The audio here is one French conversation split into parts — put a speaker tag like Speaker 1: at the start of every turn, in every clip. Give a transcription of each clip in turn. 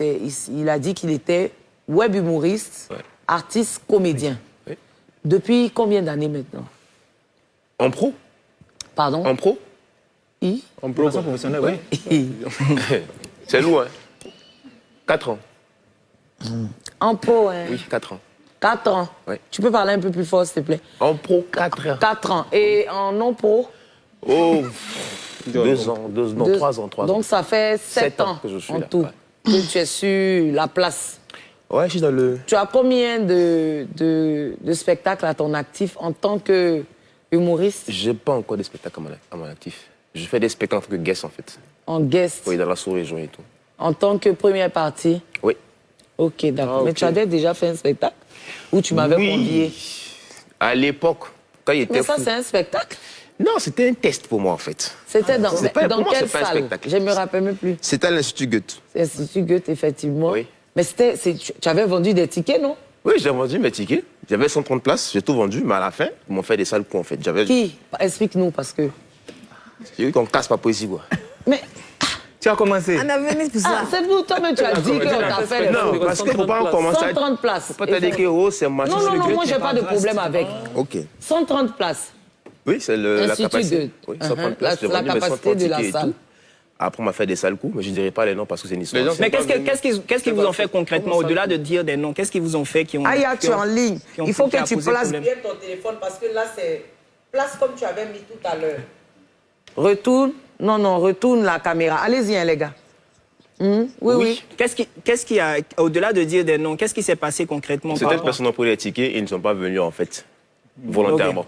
Speaker 1: il a dit qu'il était web humoriste, artiste, comédien.
Speaker 2: Oui.
Speaker 1: Depuis combien d'années maintenant?
Speaker 2: En pro?
Speaker 1: Pardon?
Speaker 2: En pro?
Speaker 3: En pro professionnel, oui.
Speaker 2: C'est lourd, hein? 4 ans.
Speaker 1: En pro, hein?
Speaker 2: Oui, 4 ans.
Speaker 1: 4 ans.
Speaker 2: Oui.
Speaker 1: Tu peux parler un peu plus fort, s'il te plaît?
Speaker 2: En pro, 4 ans.
Speaker 1: 4 ans. Et en non-pro?
Speaker 2: Oh, 2 ans, 3 ans, 3 ans.
Speaker 1: Donc ça fait 7 ans
Speaker 2: que je suis
Speaker 1: en
Speaker 2: là,
Speaker 1: tout
Speaker 2: ouais.
Speaker 1: que tu es sur la place.
Speaker 2: Ouais, je suis dans le...
Speaker 1: Tu as combien de spectacles à ton actif en tant que humoriste?
Speaker 2: J'ai pas encore de spectacles à mon actif. Je fais des spectacles en tant que guest, en fait.
Speaker 1: En guest?
Speaker 2: Oui, dans la sous-région et tout.
Speaker 1: En tant que première partie?
Speaker 2: Oui.
Speaker 1: Ok, d'accord.
Speaker 3: Ah,
Speaker 1: Mais
Speaker 3: ok.
Speaker 1: tu avais déjà fait un spectacle où tu m'avais convié?
Speaker 2: À l'époque, quand il était
Speaker 1: Mais ça,
Speaker 2: fou.
Speaker 1: c'est un spectacle?
Speaker 2: Non, c'était un test pour moi, en fait.
Speaker 1: C'était dans,
Speaker 2: C'est pas-
Speaker 1: dans
Speaker 2: pour moi,
Speaker 1: quelle
Speaker 2: c'est pas un
Speaker 1: salle?
Speaker 2: spectacle.
Speaker 1: Je ne me rappelle même plus.
Speaker 2: C'était à l'Institut Goethe.
Speaker 1: C'est l'Institut Goethe, effectivement.
Speaker 2: Oui.
Speaker 1: Mais tu avais vendu des tickets, non?
Speaker 2: Oui, j'ai vendu mes tickets. J'avais 130 places, j'ai tout vendu, mais à la fin, ils m'ont fait des sales coups, en fait.
Speaker 1: Qui? Explique-nous, parce que...
Speaker 2: J'ai eu qu'on casse pas poésie, quoi.
Speaker 1: Mais...
Speaker 3: Tu as commencé.
Speaker 4: On a venu pour ça.
Speaker 1: Ah, c'est vous, toi-même, tu as dit qu'on t'a fait les
Speaker 2: Non,
Speaker 1: fous.
Speaker 2: parce qu'il ne faut pas commencer à...
Speaker 1: 130 places.
Speaker 2: Faut pas te dire que oh, c'est machin.
Speaker 1: Non,
Speaker 2: c'est
Speaker 1: non,
Speaker 2: le
Speaker 1: non,
Speaker 2: Goethe.
Speaker 1: moi, j'ai pas de problème avec.
Speaker 2: Ok.
Speaker 1: 130 places.
Speaker 2: Oui, c'est la
Speaker 1: Institut
Speaker 2: capacité.
Speaker 1: Goethe.
Speaker 2: Oui, 130 places, j'ai
Speaker 1: La
Speaker 2: vendu mes
Speaker 1: capacité
Speaker 2: 130
Speaker 1: de la
Speaker 2: tickets et
Speaker 1: salle.
Speaker 2: tout. Après, on m'a fait des sales coups, mais je ne dirai pas les noms parce que c'est une histoire.
Speaker 3: Les gens
Speaker 5: Mais
Speaker 3: sont pas
Speaker 5: qu'est-ce qu'ils vous ont fait concrètement, au-delà de dire des noms? Qu'est-ce qu'ils vous ont fait qui ont...
Speaker 1: Aya,
Speaker 5: qui
Speaker 1: tu es
Speaker 5: ont-
Speaker 1: en ligne.
Speaker 5: qui ont-
Speaker 1: Il faut
Speaker 5: qui
Speaker 1: que
Speaker 5: a
Speaker 1: tu
Speaker 5: posé
Speaker 1: places
Speaker 5: problème.
Speaker 1: bien ton téléphone parce que là, c'est... Place comme tu avais mis tout à l'heure. Retourne. Non, non, retourne la caméra. Allez-y, hein, les gars. Oui, oui.
Speaker 5: Qu'est-ce qui a, au-delà de dire des noms, qu'est-ce qui s'est passé concrètement? par
Speaker 2: Certaines
Speaker 5: rapport-
Speaker 2: personnes ont pris les tickets et ils ne sont pas venus, en fait, volontairement.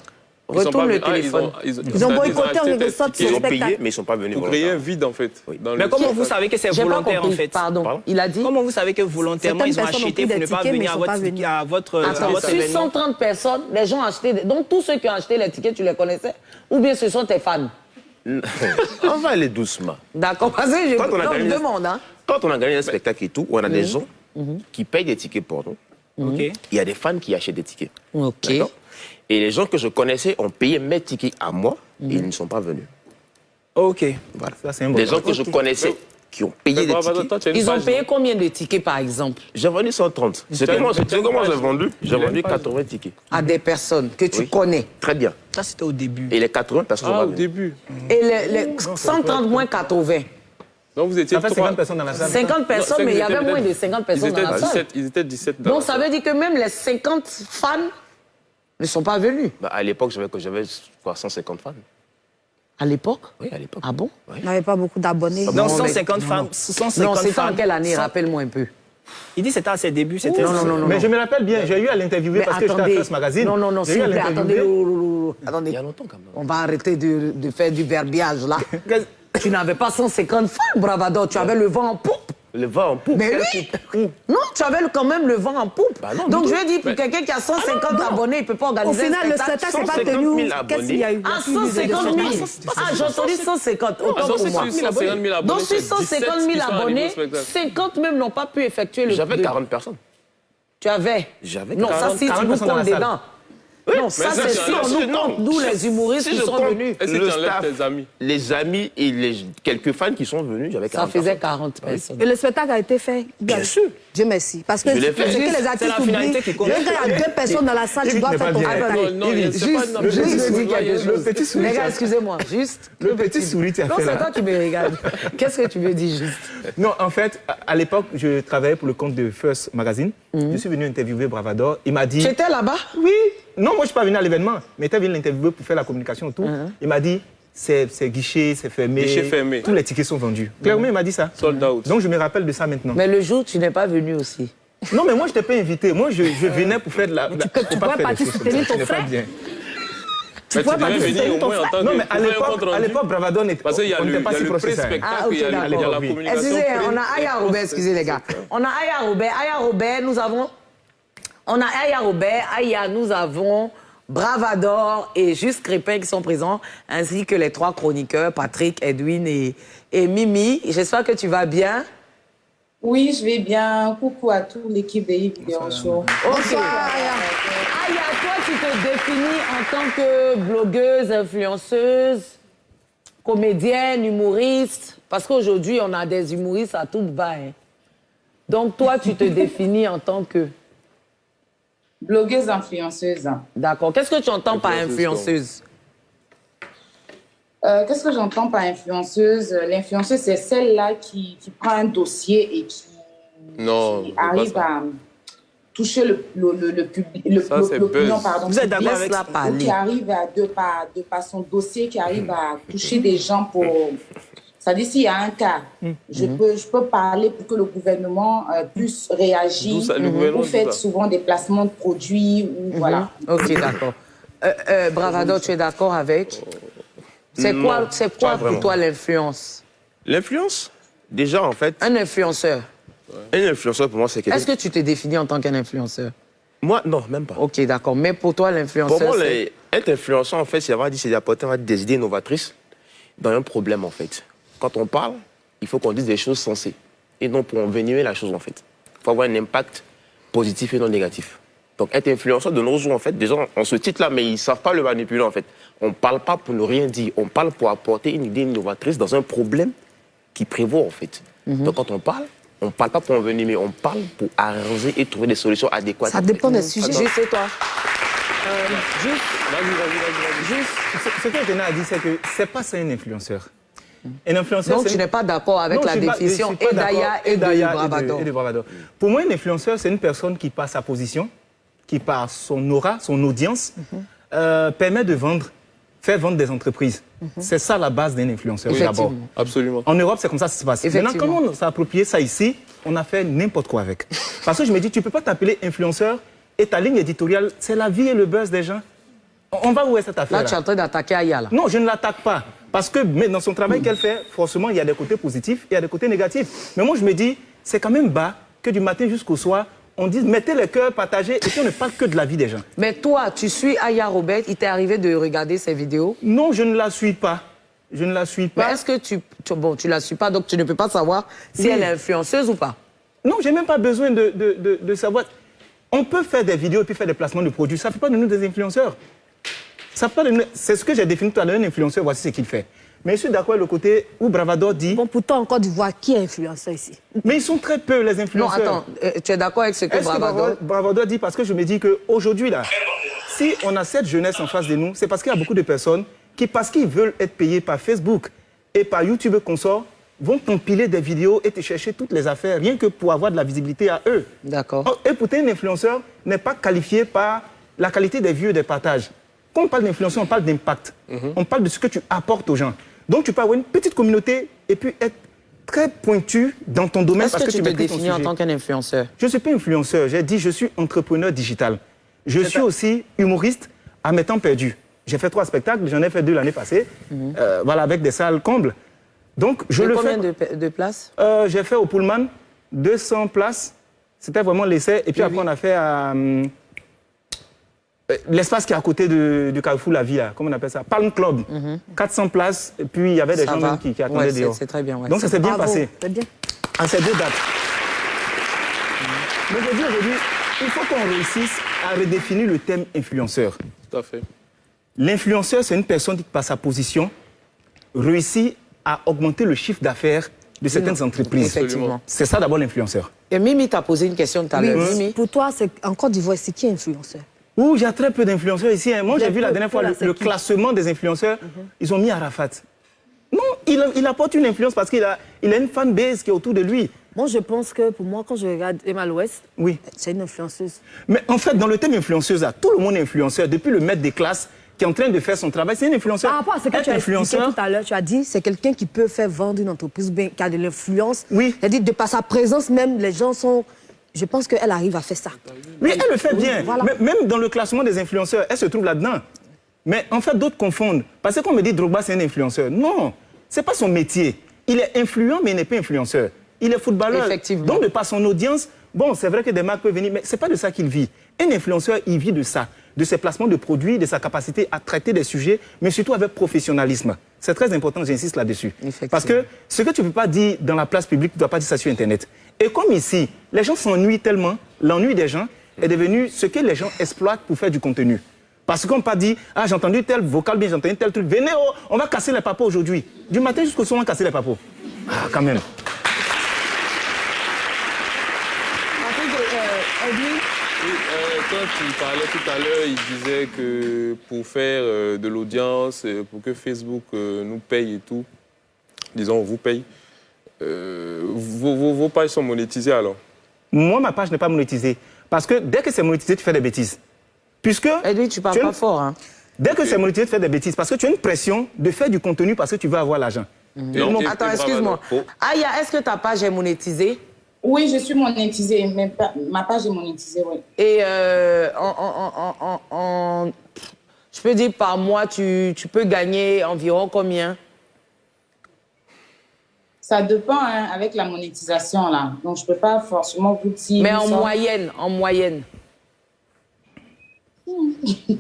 Speaker 1: Retourne le téléphone.
Speaker 4: Ils ont boycotté en quelque sorte
Speaker 2: Ils
Speaker 4: ce
Speaker 2: ont payé,
Speaker 4: spectacle.
Speaker 2: mais ils ne sont pas venus
Speaker 3: Pour créer un
Speaker 2: volontairement.
Speaker 3: vide, en fait. dans
Speaker 5: Mais
Speaker 3: le-
Speaker 5: comment vous savez que c'est
Speaker 1: J'ai pas
Speaker 5: volontaire, en
Speaker 1: compris.
Speaker 5: fait?
Speaker 1: Pardon.
Speaker 2: Pardon.
Speaker 1: Il a dit...
Speaker 5: Comment vous savez que volontairement, ils ont
Speaker 4: Certaines personnes ont
Speaker 5: acheté
Speaker 4: pris
Speaker 5: pour ne
Speaker 4: des
Speaker 5: pas
Speaker 4: tickets, mais
Speaker 5: venir
Speaker 4: ils sont pas venus.
Speaker 5: à votre
Speaker 1: Attends, sur
Speaker 5: événement?
Speaker 1: 130 personnes, les gens ont acheté... Donc, tous ceux qui ont acheté les tickets, tu les connaissais? Ou bien ce sont tes fans?
Speaker 2: On va aller doucement.
Speaker 1: D'accord, parce que je
Speaker 2: Quand on a
Speaker 1: non, je
Speaker 2: gagné-
Speaker 1: demande, hein.
Speaker 2: Quand on a gagné un spectacle et tout, on a des gens qui payent des tickets pour nous.
Speaker 5: Ok.
Speaker 2: Il y a des fans qui achètent des tickets.
Speaker 1: Ok.
Speaker 2: D'accord. Et les gens que je connaissais ont payé mes tickets à moi et ils ne sont pas venus.
Speaker 5: Ok.
Speaker 2: Voilà.
Speaker 3: Ça, c'est un bon
Speaker 2: Les gens que je connaissais qui ont payé des tickets.
Speaker 1: Ils ont payé combien de tickets, par exemple?
Speaker 2: J'ai vendu 130. C'est comment j'ai vendu? J'ai vendu 80 tickets.
Speaker 1: À des personnes que tu
Speaker 2: Oui.
Speaker 1: connais.
Speaker 2: Très bien.
Speaker 5: Ça, c'était au début.
Speaker 2: Et les 80 personnes sont
Speaker 3: Ah,
Speaker 2: pas
Speaker 3: au
Speaker 2: venues.
Speaker 3: début.
Speaker 1: Et les 130 moins 80.
Speaker 3: Donc vous étiez
Speaker 1: Ah,
Speaker 3: Ah,
Speaker 4: Ça fait 50 personnes dans la salle.
Speaker 1: 50 personnes, mais il y avait moins de 50 personnes dans la salle.
Speaker 3: Ils étaient 17 dans
Speaker 1: Donc
Speaker 3: la
Speaker 1: ça
Speaker 3: salle.
Speaker 1: veut dire que même les 50 fans ne sont pas venus.
Speaker 2: Bah, à l'époque, j'avais quoi, 150 fans.
Speaker 1: À l'époque?
Speaker 2: Oui, à l'époque.
Speaker 1: Ah bon?
Speaker 4: On n'avait pas beaucoup d'abonnés.
Speaker 5: Donc
Speaker 1: Non,
Speaker 5: 150
Speaker 1: mais-
Speaker 5: femmes.
Speaker 1: Non,
Speaker 5: 150
Speaker 1: c'était en
Speaker 5: femmes.
Speaker 1: quelle année?
Speaker 5: 100.
Speaker 1: Rappelle-moi un peu.
Speaker 5: Il dit que c'était à ses débuts. C'était
Speaker 1: Non, non, non, non.
Speaker 3: Mais je me rappelle bien, j'ai eu à l'interviewer
Speaker 1: Mais
Speaker 3: parce que j'étais à
Speaker 1: attendez.
Speaker 3: First Magazine.
Speaker 1: Non, non, non,
Speaker 3: J'ai
Speaker 1: s'il
Speaker 3: eu à
Speaker 1: vous plaît, attendez.
Speaker 3: l'interviewer.
Speaker 1: Attendez.
Speaker 2: Il y a longtemps quand même.
Speaker 1: On va arrêter de faire du verbiage, là. Tu n'avais pas 150 fans, Bravador. Tu avais le vent en poupe.
Speaker 2: Le vent en poupe.
Speaker 1: Mais oui! Non, tu avais quand même le vent en poupe.
Speaker 2: Bah non,
Speaker 1: Donc
Speaker 2: du
Speaker 1: je
Speaker 2: tout.
Speaker 1: veux dire, pour quelqu'un qui a 150 abonnés, il ne peut pas
Speaker 4: Au
Speaker 1: organiser
Speaker 4: final,
Speaker 1: un
Speaker 4: le
Speaker 1: spectacle.
Speaker 4: spectacle n'est pas
Speaker 2: 150
Speaker 4: tenu.
Speaker 2: 000
Speaker 4: Qu'est-ce qu'il y a eu?
Speaker 1: Ah, 150 000! Ah, j'ai entendu 150, autant pour moi.
Speaker 3: 150 000 abonnés.
Speaker 1: Donc sur 150 000 abonnés,
Speaker 3: spectacle.
Speaker 1: 50 même n'ont pas pu effectuer le...
Speaker 2: J'avais 40 personnes.
Speaker 1: Tu avais?
Speaker 2: J'avais
Speaker 1: Non, ça
Speaker 2: 40
Speaker 1: si tu
Speaker 3: 40
Speaker 1: nous
Speaker 3: personnes dans
Speaker 1: comptes
Speaker 3: la salle.
Speaker 1: dedans. Non, ça
Speaker 3: ça,
Speaker 1: c'est
Speaker 3: c'est-
Speaker 1: si
Speaker 3: non,
Speaker 1: on nous
Speaker 2: non.
Speaker 1: compte, nous les humoristes
Speaker 2: Si
Speaker 1: qui
Speaker 2: je
Speaker 1: sont
Speaker 2: compte
Speaker 1: venus.
Speaker 3: Est-ce que
Speaker 2: le
Speaker 3: tu enlèves
Speaker 2: staff,
Speaker 3: tes amis?
Speaker 2: les amis et quelques fans qui sont venus, j'avais
Speaker 1: Ça
Speaker 2: 40
Speaker 1: faisait
Speaker 2: personnes.
Speaker 1: 40 personnes.
Speaker 4: Et le spectacle a été fait.
Speaker 2: Bien sûr.
Speaker 4: Dieu merci. Parce que
Speaker 2: Je l'ai
Speaker 4: ce
Speaker 2: fait.
Speaker 4: que les
Speaker 5: C'est
Speaker 4: artistes
Speaker 5: la finalité
Speaker 4: oublient,
Speaker 5: qui compte.
Speaker 4: même quand il y a 2 personnes dans la salle, tu dois faire ton
Speaker 3: bien.
Speaker 4: spectacle.
Speaker 3: Non,
Speaker 1: Juste,
Speaker 3: c'est pas une-
Speaker 1: juste
Speaker 3: le
Speaker 1: me dis quelque chose.
Speaker 3: petit sourire,
Speaker 1: Les
Speaker 3: tu
Speaker 1: gars,
Speaker 3: as-
Speaker 1: excusez-moi, juste.
Speaker 3: Le petit sourire, tu as
Speaker 1: Non,
Speaker 3: fait
Speaker 1: c'est
Speaker 3: là.
Speaker 1: toi qui me regardes. Qu'est-ce que tu me dis juste?
Speaker 3: Non, en fait, à l'époque, je travaillais pour le compte de First Magazine. Je suis venu interviewer Bravador. Il m'a dit...
Speaker 1: Tu étais là-bas?
Speaker 3: Oui. Non, moi, je ne suis pas venu à l'événement, mais il était venu l'interviewer pour faire la communication autour. Il m'a dit, c'est guichet, c'est fermé. Guichet fermé. Tous les tickets sont vendus. Clairement, il m'a dit ça.
Speaker 6: Sold out.
Speaker 3: Donc, je me rappelle de ça maintenant.
Speaker 1: Mais le jour, tu n'es pas venu aussi.
Speaker 3: Non, mais moi, je t'ai pas invité. Moi, je venais pour faire de la...
Speaker 4: tu pourrais partir soutenir ton frère.
Speaker 3: Tu
Speaker 4: pourrais
Speaker 6: Tu devais
Speaker 4: pas
Speaker 6: venir
Speaker 4: soutenir
Speaker 6: au
Speaker 4: ton
Speaker 6: moins en
Speaker 4: frère.
Speaker 6: tant
Speaker 3: Non,
Speaker 6: que...
Speaker 3: mais à l'époque, Bravador n'était
Speaker 6: Parce qu'il y a
Speaker 3: on
Speaker 6: le,
Speaker 3: n'était pas si proche que ça.
Speaker 6: pré-spectacle,
Speaker 1: Ah, ok,
Speaker 6: il y a la
Speaker 1: d'accord.
Speaker 6: communication.
Speaker 1: Excusez, on a
Speaker 6: pré-
Speaker 1: Aya Robert, excusez les gars. On a Aya Robert. Aya Robert, nous avons... On a Aya Robert, Aya, nous avons Bravador et Juste Crépin qui sont présents, ainsi que les 3 chroniqueurs, Patrick, Edwin et Mimi. J'espère que tu vas bien.
Speaker 7: Oui, je vais bien. Coucou à toute l'équipe de Yves Léon Show.
Speaker 1: Ok. Aya, toi, tu te définis en tant que blogueuse, influenceuse, comédienne, humoriste. Parce qu'aujourd'hui, on a des humoristes à tout bas. Hein. Donc, toi, tu te définis en tant que...
Speaker 7: Blogueuse influenceuse.
Speaker 1: D'accord. Qu'est-ce que tu entends par influenceuse?
Speaker 7: Qu'est-ce que j'entends par influenceuse? L'influenceuse, c'est celle-là qui prend un dossier et qui arrive à toucher l'opinion, pardon.
Speaker 5: Vous êtes d'accord avec
Speaker 7: ça? Qui arrive de par son dossier, qui arrive à toucher des gens pour... C'est-à-dire, s'il y a un cas, je peux parler pour que le gouvernement puisse réagir. Vous faites souvent des placements de produits. Voilà.
Speaker 1: Ok, d'accord. Bravador, tu es d'accord avec? C'est quoi pour toi l'influence?
Speaker 2: L'influence? Déjà, en fait...
Speaker 1: Un influenceur.
Speaker 2: Un influenceur, pour moi, c'est quelqu'un...
Speaker 1: Est-ce que tu te définis en tant qu'un influenceur?
Speaker 2: Moi, non, même pas.
Speaker 1: Ok, d'accord. Mais pour toi, l'influenceur,
Speaker 2: pour moi, être influenceur, en fait, c'est d'apporter des idées novatrices dans un problème, en fait. Quand on parle, il faut qu'on dise des choses sensées et non pour envenimer la chose, en fait. Il faut avoir un impact positif et non négatif. Donc, être influenceur de nos jours, en fait, des gens ont ce titre-là, mais ils ne savent pas le manipuler, en fait. On ne parle pas pour ne rien dire. On parle pour apporter une idée innovatrice dans un problème qui prévaut, en fait. Donc, quand on ne parle pas pour envenimer, on parle pour arranger et trouver des solutions adéquates.
Speaker 4: Ça dépend des sujets.
Speaker 1: Juste et toi.
Speaker 3: Ce que Dena a dit, c'est que ce n'est pas ça un influenceur. Un influenceur,
Speaker 1: donc, tu n'es pas d'accord avec la définition Edaya et de Bravador.
Speaker 3: Pour moi, un influenceur, c'est une personne qui, par sa position, qui, par son aura, son audience, permet de vendre, faire vendre des entreprises. C'est ça la base d'un influenceur, d'abord.
Speaker 2: Absolument.
Speaker 3: En Europe, c'est comme ça que ça se passe. Maintenant, quand on s'est approprié ça ici, on a fait n'importe quoi avec. Parce que je me dis, tu ne peux pas t'appeler influenceur et ta ligne éditoriale, c'est la vie et le buzz des gens. On va où est cette affaire-là?
Speaker 1: Là, tu es en train d'attaquer Aya, là.
Speaker 3: Non, je ne l'attaque pas. Parce que mais dans son travail qu'elle fait, forcément, il y a des côtés positifs et il y a des côtés négatifs. Mais moi, je me dis, c'est quand même bas que du matin jusqu'au soir, on dise mettez les cœurs, partagez, et puis on ne parle que de la vie des gens.
Speaker 1: Mais toi, tu suis Aya Robert, il t'est arrivé de regarder ses vidéos?
Speaker 3: Non, je ne la suis pas. Je ne la suis pas.
Speaker 1: Mais est-ce que tu la suis pas, donc tu ne peux pas savoir si elle est influenceuse ou pas?
Speaker 3: Non, je n'ai même pas besoin de savoir. On peut faire des vidéos et puis faire des placements de produits. Ça ne fait pas de nous des influenceurs. C'est ce que j'ai défini tout à l'heure, un influenceur, voici ce qu'il fait. Mais je suis d'accord avec le côté où Bravador dit...
Speaker 4: Bon, pourtant, en Côte d'Ivoire, qui est influenceur ici?
Speaker 3: Mais ils sont très peu, les influenceurs.
Speaker 1: Non, attends, tu es d'accord avec ce que
Speaker 3: Bravador dit? Parce que je me dis qu'aujourd'hui, là, si on a cette jeunesse en face de nous, c'est parce qu'il y a beaucoup de personnes qui, parce qu'ils veulent être payés par Facebook et par YouTube consorts, vont compiler des vidéos et te chercher toutes les affaires, rien que pour avoir de la visibilité à eux.
Speaker 1: D'accord.
Speaker 3: Et pourtant, un influenceur n'est pas qualifié par la qualité des vues et des partages. Quand on parle d'influenceur, on parle d'impact. On parle de ce que tu apportes aux gens. Donc, tu peux avoir une petite communauté et puis être très pointu dans ton domaine.
Speaker 1: Est-ce que tu te définis en tant qu'un influenceur?
Speaker 3: Je ne suis pas influenceur. J'ai dit je suis entrepreneur digital. Je suis aussi humoriste à mes temps perdus. J'ai fait 3 spectacles, j'en ai fait 2 l'année passée. Voilà, avec des salles combles. Donc, je le fais.
Speaker 1: Combien de places?
Speaker 3: J'ai fait au Pullman 200 places. C'était vraiment l'essai. Et puis après, on a fait à... l'espace qui est à côté du Carrefour La Vie, là, comment on appelle ça? Palm Club. 400 places, et puis il y avait des gens même qui attendaient dehors.
Speaker 1: C'est très bien. Ouais.
Speaker 3: Donc ça s'est bien passé.
Speaker 4: C'est bien.
Speaker 3: À ces 2 dates. Mais je dis aujourd'hui, il faut qu'on réussisse à redéfinir le thème influenceur.
Speaker 2: Tout à fait.
Speaker 3: L'influenceur, c'est une personne qui, par sa position, réussit à augmenter le chiffre d'affaires de certaines entreprises.
Speaker 1: Effectivement.
Speaker 3: C'est ça d'abord l'influenceur.
Speaker 1: Et Mimi t'a posé une question tout à l'heure. Mimi.
Speaker 4: Pour toi, en Côte d'Ivoire, c'est qui est influenceur?
Speaker 3: Ouh, il y a très peu d'influenceurs ici. Hein. Moi, j'ai vu la dernière fois le classement des influenceurs. Ils ont mis Arafat. Non, il apporte une influence parce qu'il a une fanbase qui est autour de lui.
Speaker 4: Moi, je pense que pour moi, quand je regarde Emma L'Ouest, c'est une influenceuse. Mais
Speaker 3: en fait, dans le thème influenceuse, là, tout le monde est influenceur. Depuis le maître des classes qui est en train de faire son travail, c'est un influenceur.
Speaker 4: Par rapport à ce que tu as expliqué tout à l'heure, tu as dit c'est quelqu'un qui peut faire vendre une entreprise, bien, qui a de l'influence.
Speaker 3: Oui.
Speaker 4: C'est-à-dire, de par sa présence même, les gens sont... Je pense qu'elle arrive à faire ça.
Speaker 3: Oui, elle le fait bien.
Speaker 4: Voilà.
Speaker 3: Même dans le classement des influenceurs, elle se trouve là-dedans. Mais en fait, d'autres confondent. Parce qu'on me dit Drogba, c'est un influenceur. Non, ce n'est pas son métier. Il est influent, mais il n'est pas influenceur. Il est footballeur.
Speaker 1: Effectivement.
Speaker 3: Donc, de par son audience, bon, c'est vrai que des marques peuvent venir, mais ce n'est pas de ça qu'il vit. Un influenceur, il vit de ça, de ses placements de produits, de sa capacité à traiter des sujets, mais surtout avec professionnalisme. C'est très important, j'insiste là-dessus. Parce que ce que tu ne peux pas dire dans la place publique, tu ne dois pas dire ça sur Internet. Et comme ici, les gens s'ennuient tellement, l'ennui des gens est devenu ce que les gens exploitent pour faire du contenu. Parce qu'on ne peut pas dire, ah, j'ai entendu tel vocal, bien, j'ai entendu tel truc, venez, oh, on va casser les papos aujourd'hui. Du matin jusqu'au soir, on va casser les papos. Ah, quand même.
Speaker 6: Oui, quand tu parlais tout à l'heure, il disait que pour faire de l'audience, pour que Facebook nous paye et tout, disons, vous paye, vos pages sont monétisées alors?
Speaker 3: Moi, ma page n'est pas monétisée. Parce que dès que c'est monétisé, tu fais des bêtises. Puisque...
Speaker 1: Edwin, tu parles pas fort, hein?
Speaker 3: Dès que c'est monétisé, tu fais des bêtises. Parce que tu as une pression de faire du contenu parce que tu veux avoir l'argent.
Speaker 1: Attends, excuse-moi. Aya, est-ce que ta page est monétisée?
Speaker 7: Oui, je suis monétisée, mais ma page est monétisée, oui.
Speaker 1: Et je peux dire par mois, tu peux gagner environ combien?
Speaker 7: Ça dépend hein, avec la monétisation, là. Donc, je ne peux pas forcément vous dire...
Speaker 1: Mais en moyenne.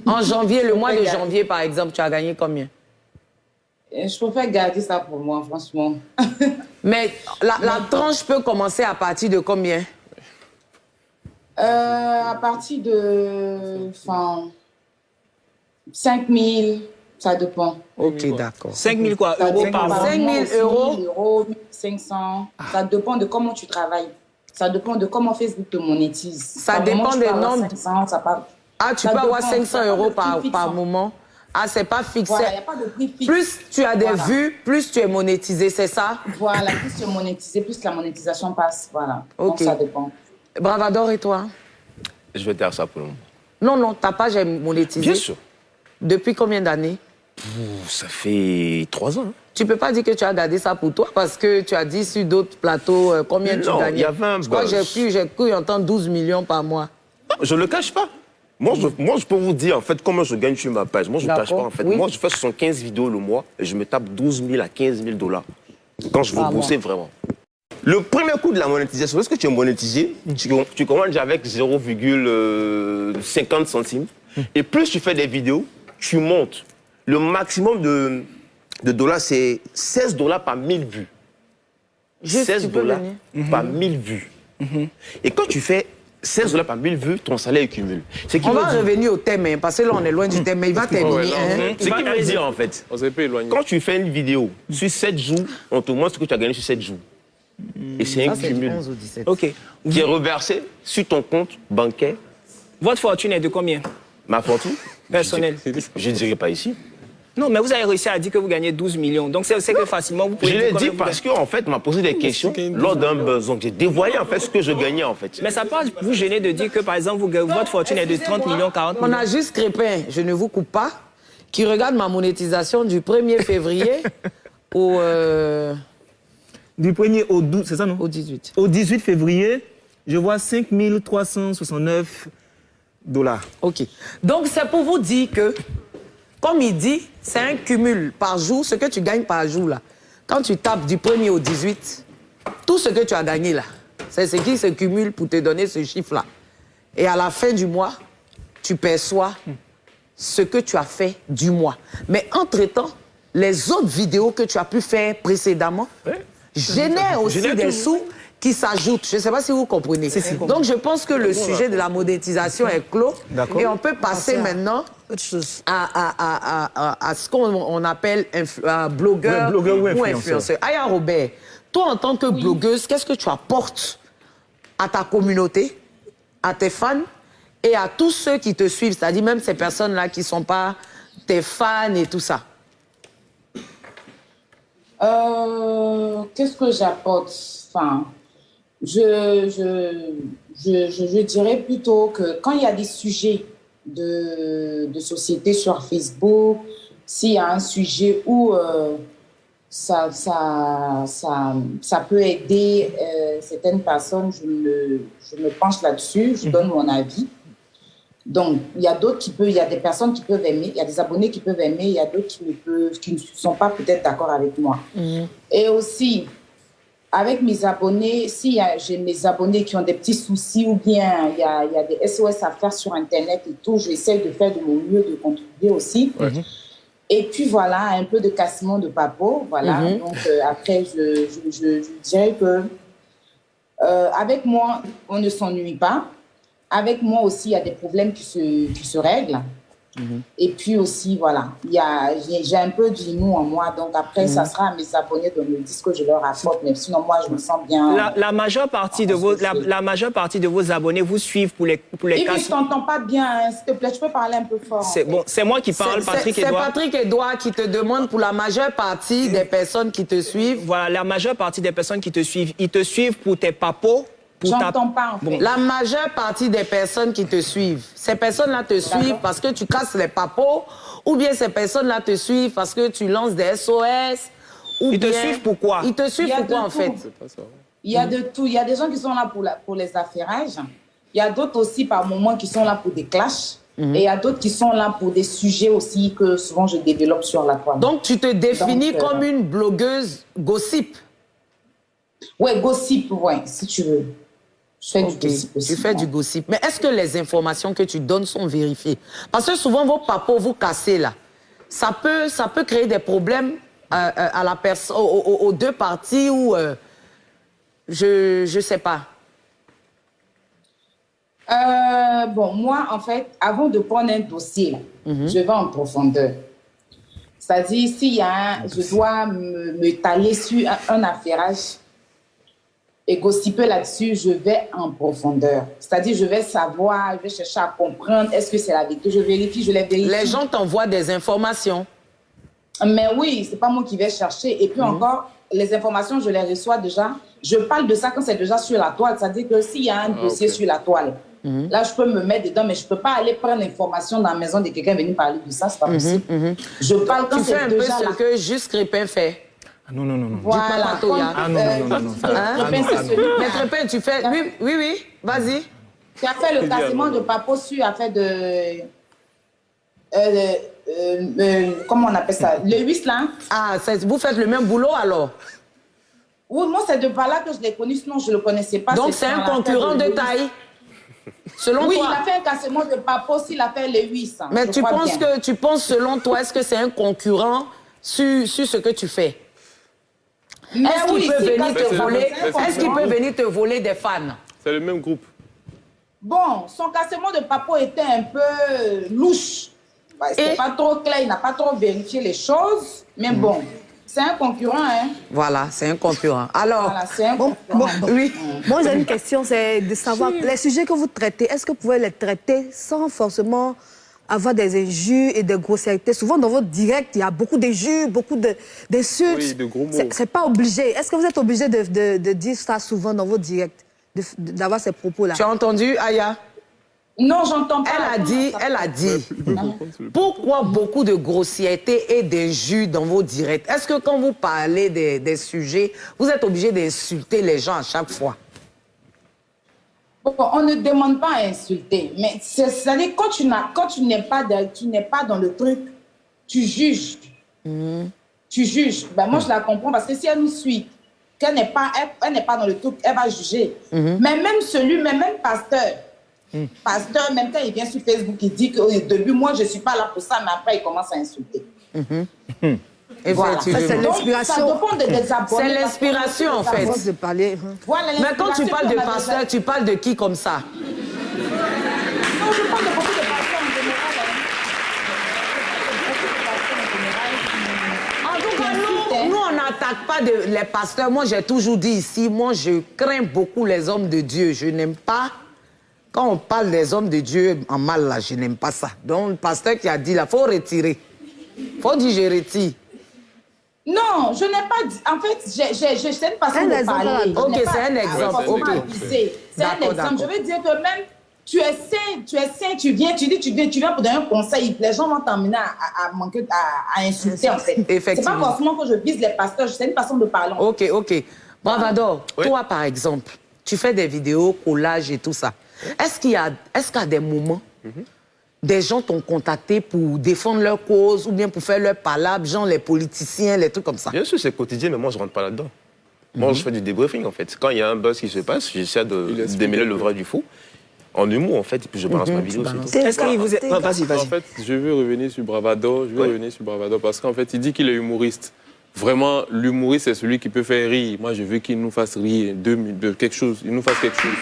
Speaker 1: En janvier, le mois de janvier, par exemple, tu as gagné combien?
Speaker 7: Je préfère garder ça pour moi, franchement.
Speaker 1: Mais la tranche peut commencer à partir de combien?
Speaker 7: À partir de 5 000, ça dépend.
Speaker 1: Ok, d'accord.
Speaker 5: 5 000 quoi, euros par mois?
Speaker 1: 5 000 euros.
Speaker 7: 500. Ça dépend de comment tu travailles. Ça dépend de comment Facebook te monétise.
Speaker 1: Ça dépend des nombres.
Speaker 7: 500, ça part...
Speaker 1: Ah, tu peux avoir 500 euros par moment. Ah, c'est pas fixé.
Speaker 7: Voilà, il n'y a pas de prix fixe.
Speaker 1: Plus tu as des vues, plus tu es monétisé, c'est ça?
Speaker 7: Voilà, plus tu es monétisé, plus la monétisation passe. Voilà.
Speaker 1: Ok.
Speaker 7: Donc ça dépend.
Speaker 1: Bravador, et toi?
Speaker 2: Je vais taire ça pour le moment.
Speaker 1: Non, ta page est monétisée.
Speaker 2: Bien sûr.
Speaker 1: Depuis combien d'années?
Speaker 2: Ça fait 3 ans. Hein.
Speaker 1: Tu peux pas dire que tu as gardé ça pour toi parce que tu as dit sur d'autres plateaux combien tu gagnais.
Speaker 2: Il y avait un
Speaker 1: Je crois que j'ai cru entendre 12 millions par mois.
Speaker 2: Non, je ne le cache pas. Moi, je peux vous dire, en fait, comment je gagne sur ma page. Moi, je ne cache pas, en fait.
Speaker 1: Oui.
Speaker 2: Moi, je fais 75 vidéos le mois et je me tape 12 000 à 15 000 $ quand je veux bosser vraiment. Le premier coup de la monétisation, lorsque tu es monétisé, tu commences déjà avec 0,50 centimes. Et plus tu fais des vidéos, tu montes. Le maximum de dollars, c'est 16 $ par 1000 vues.
Speaker 1: Juste,
Speaker 2: 16 $ par 1000 vues. Et quand tu fais 16 $ par 1000 vues, ton salaire cumule.
Speaker 1: On va revenir au thème, hein, parce que là, on est loin du thème, mais il va terminer.
Speaker 2: Ce qui veut dire, en fait, quand tu fais une vidéo sur 7 jours, on te montre ce que tu as gagné sur 7 jours. Et c'est un cumul
Speaker 5: Ok.
Speaker 2: qui est reversé sur ton compte bancaire.
Speaker 5: Votre fortune est de combien?
Speaker 2: Ma fortune
Speaker 5: Personnelle.
Speaker 2: Je ne dirai pas ici.
Speaker 5: Non, mais vous avez réussi à dire que vous gagnez 12 millions. Donc, c'est que facilement, vous pouvez
Speaker 2: Je
Speaker 5: dire
Speaker 2: l'ai dit
Speaker 5: combien
Speaker 2: parce qu'en fait, on m'a posé des questions lors d'un besoin. J'ai dévoilé en fait ce que je gagnais en fait.
Speaker 5: Mais ça peut vous gêner de dire que, par exemple, votre fortune est de 30 millions, 40 millions.
Speaker 1: On a juste Crépin, je ne vous coupe pas, qui regarde ma monétisation du 1er février au...
Speaker 3: Du 1er au 12, c'est ça, non?
Speaker 1: Au 18.
Speaker 3: Au 18 février, je vois 5 369 $.
Speaker 1: OK. Donc, c'est pour vous dire que, comme il dit, c'est un cumul par jour, ce que tu gagnes par jour, là. Quand tu tapes du 1er au 18, tout ce que tu as gagné, là, c'est ce qui se cumule pour te donner ce chiffre-là. Et à la fin du mois, tu perçois ce que tu as fait du mois. Mais entre-temps, les autres vidéos que tu as pu faire précédemment génèrent aussi des sous qui s'ajoutent. Je ne sais pas si vous comprenez. Donc, je pense que le sujet de la monétisation est clos. Et on peut passer maintenant à ce qu'on appelle blogueur ou influenceur. Aya Robert, toi, en tant que blogueuse, qu'est-ce que tu apportes à ta communauté, à tes fans et à tous ceux qui te suivent, c'est-à-dire même ces personnes-là qui ne sont pas tes fans et tout ça?
Speaker 7: Qu'est-ce que j'apporte? Enfin, je dirais plutôt que quand il y a des sujets de société sur Facebook, s'il y a un sujet où ça peut aider certaines personnes, je me penche là-dessus, je donne mon avis. Donc, il y a d'autres il y a des personnes qui peuvent aimer, il y a des abonnés qui peuvent aimer, il y a d'autres qui ne sont pas peut-être d'accord avec moi. Et aussi, avec mes abonnés, si j'ai mes abonnés qui ont des petits soucis ou bien il y a des SOS à faire sur Internet et tout, j'essaie de faire de mon mieux, de contribuer aussi. Et puis voilà, un peu de cassement de papeau, voilà. Donc après, je dirais que avec moi, on ne s'ennuie pas. Avec moi aussi, il y a des problèmes qui se règlent. Et puis aussi, voilà, j'ai un peu du nous en moi. Donc après, ça sera à mes abonnés de me dire ce que je leur apporte. Mais sinon, moi, je me sens bien.
Speaker 5: La majeure partie de vos abonnés vous suivent pour les
Speaker 7: Et
Speaker 5: cas.
Speaker 7: puis, je t'entends pas bien, hein. S'il te plaît, tu peux parler un peu fort.
Speaker 5: C'est moi qui parle, Patrick Edouard.
Speaker 1: C'est Patrick Edouard qui te demande pour la majeure partie des personnes qui te suivent.
Speaker 5: Voilà, la majeure partie des personnes qui te suivent, ils te suivent pour tes papos.
Speaker 7: J'entends pas, en fait.
Speaker 1: La majeure partie des personnes qui te suivent, ces personnes-là te suivent parce que tu casses les papos, ou bien ces personnes-là te suivent parce que tu lances des SOS, ou
Speaker 5: Ils te suivent pourquoi?
Speaker 1: Ils te suivent pourquoi, en fait?
Speaker 7: Il y a de tout. Il y a des gens qui sont là pour les affairages. Il y a d'autres aussi, par moments, qui sont là pour des clashs. Et il y a d'autres qui sont là pour des sujets aussi que souvent je développe sur la toile.
Speaker 1: Donc, tu te définis comme une blogueuse gossip?
Speaker 7: Ouais, gossip, ouais, si tu veux. Je fais du gossip aussi.
Speaker 1: Tu fais du gossip. Mais est-ce que les informations que tu donnes sont vérifiées? Parce que souvent, vos papos, vous cassez là. Ça peut créer des problèmes à la personne, aux deux parties ou... je sais pas.
Speaker 7: Bon, moi, en fait, avant de prendre un dossier, là, je vais en profondeur. C'est-à-dire, je dois me taler sur un affairage et gossiper là-dessus, je vais en profondeur. C'est-à-dire, je vais savoir, je vais chercher à comprendre, est-ce que c'est la vérité? Je vérifie, je les vérifie.
Speaker 1: Les gens t'envoient des informations.
Speaker 7: Mais oui, c'est pas moi qui vais chercher. Et puis encore, les informations, je les reçois déjà. Je parle de ça quand c'est déjà sur la toile. C'est-à-dire que s'il y a un dossier sur la toile, là, je peux me mettre dedans, mais je peux pas aller prendre l'information dans la maison de quelqu'un venir parler de ça, c'est pas possible. Je parle quand c'est déjà
Speaker 1: un peu ce que Juste Crépin fait.
Speaker 3: Ah, non.
Speaker 7: Voilà.
Speaker 3: Ah non.
Speaker 1: Maître Crépin, tu fais... Oui, vas-y.
Speaker 7: Tu as fait le cassement de Papo sur affaire de... comment on appelle ça? Le 8 là.
Speaker 1: Ah, vous faites le même boulot alors?
Speaker 7: Oui, moi c'est de par là que je l'ai connu, sinon je ne le connaissais pas.
Speaker 1: Donc c'est un concurrent de taille? Selon toi?
Speaker 7: Oui, il a fait un cassement de Papo s'il a fait le 8.
Speaker 1: Mais tu penses selon toi, est-ce que c'est un concurrent sur ce que tu fais? Est-ce qu'il peut venir te voler des fans?
Speaker 6: C'est le même groupe.
Speaker 7: Bon, son cassement de Papo était un peu louche. C'était pas trop clair, il n'a pas trop vérifié les choses. Mais bon, c'est un concurrent, hein.
Speaker 1: Voilà, c'est un concurrent. Alors,
Speaker 7: voilà, c'est un concurrent.
Speaker 4: Oui. Moi, j'ai une question, c'est de savoir, les sujets que vous traitez, est-ce que vous pouvez les traiter sans forcément avoir des injures et des grossièretés? Souvent, dans votre direct, il y a beaucoup d'injures, beaucoup d'insultes.
Speaker 6: Oui, de gros mots.
Speaker 4: C'est pas obligé. Est-ce que vous êtes obligé de dire ça souvent dans votre direct, d'avoir ces propos-là?
Speaker 1: Tu as entendu, Aya?
Speaker 7: Non, j'entends pas.
Speaker 1: Elle a dit, pourquoi beaucoup de grossièreté et d'injures dans vos directs? Est-ce que quand vous parlez des sujets, vous êtes obligé d'insulter les gens à chaque fois?
Speaker 7: Bon, on ne demande pas à insulter, mais c'est-à-dire quand tu n'es pas dans le truc, tu juges. Tu juges. Ben, moi, je la comprends parce que si elle nous suit, qu'elle n'est pas dans le truc, elle va juger. Mais même pasteur, même quand il vient sur Facebook, il dit qu'au début, moi, je ne suis pas là pour ça, mais après, il commence à insulter.
Speaker 1: Voilà.
Speaker 4: C'est l'inspiration.
Speaker 7: Ça dépend des abonnés.
Speaker 1: C'est l'inspiration, en fait.
Speaker 7: Voilà,
Speaker 1: mais quand tu parles de pasteur, tu parles de qui comme ça?
Speaker 7: Non, je parle de beaucoup de pasteurs en général.
Speaker 1: En tout cas, nous on n'attaque pas les pasteurs. Moi, j'ai toujours dit ici, moi, je crains beaucoup les hommes de Dieu. Je n'aime pas... Quand on parle des hommes de Dieu en mal, là, je n'aime pas ça. Donc, le pasteur qui a dit, là, il faut retirer. Il faut dire, je retire.
Speaker 7: Non, je n'ai pas dit... En fait, j'ai une façon de parler.
Speaker 1: Ok, c'est un exemple.
Speaker 7: C'est un exemple. Je veux dire que même, tu es sain, tu viens pour donner un conseil. Les gens vont t'emmener à insulter, en fait.
Speaker 1: Effectivement.
Speaker 7: C'est pas forcément que je vise les pasteurs, c'est une façon de parler.
Speaker 1: Ok. Bravador, toi, par exemple, tu fais des vidéos, collages et tout ça. Est-ce qu'à des moments, des gens t'ont contacté pour défendre leur cause ou bien pour faire leur palabre, genre les politiciens, les trucs comme ça?
Speaker 2: Bien sûr, c'est quotidien, mais moi, je ne rentre pas là-dedans. Moi, je fais du débriefing, en fait. Quand il y a un buzz qui se passe, j'essaie de démêler le vrai du faux. En humour, en fait, et puis je balance ma vidéo.
Speaker 5: Est-ce qu'il vous est... Vas-y.
Speaker 6: En fait, je veux revenir sur Bravador. Parce qu'en fait, il dit qu'il est humoriste. Vraiment, l'humoriste, c'est celui qui peut faire rire. Moi, je veux qu'il nous fasse rire de quelque chose. Il nous fasse quelque chose.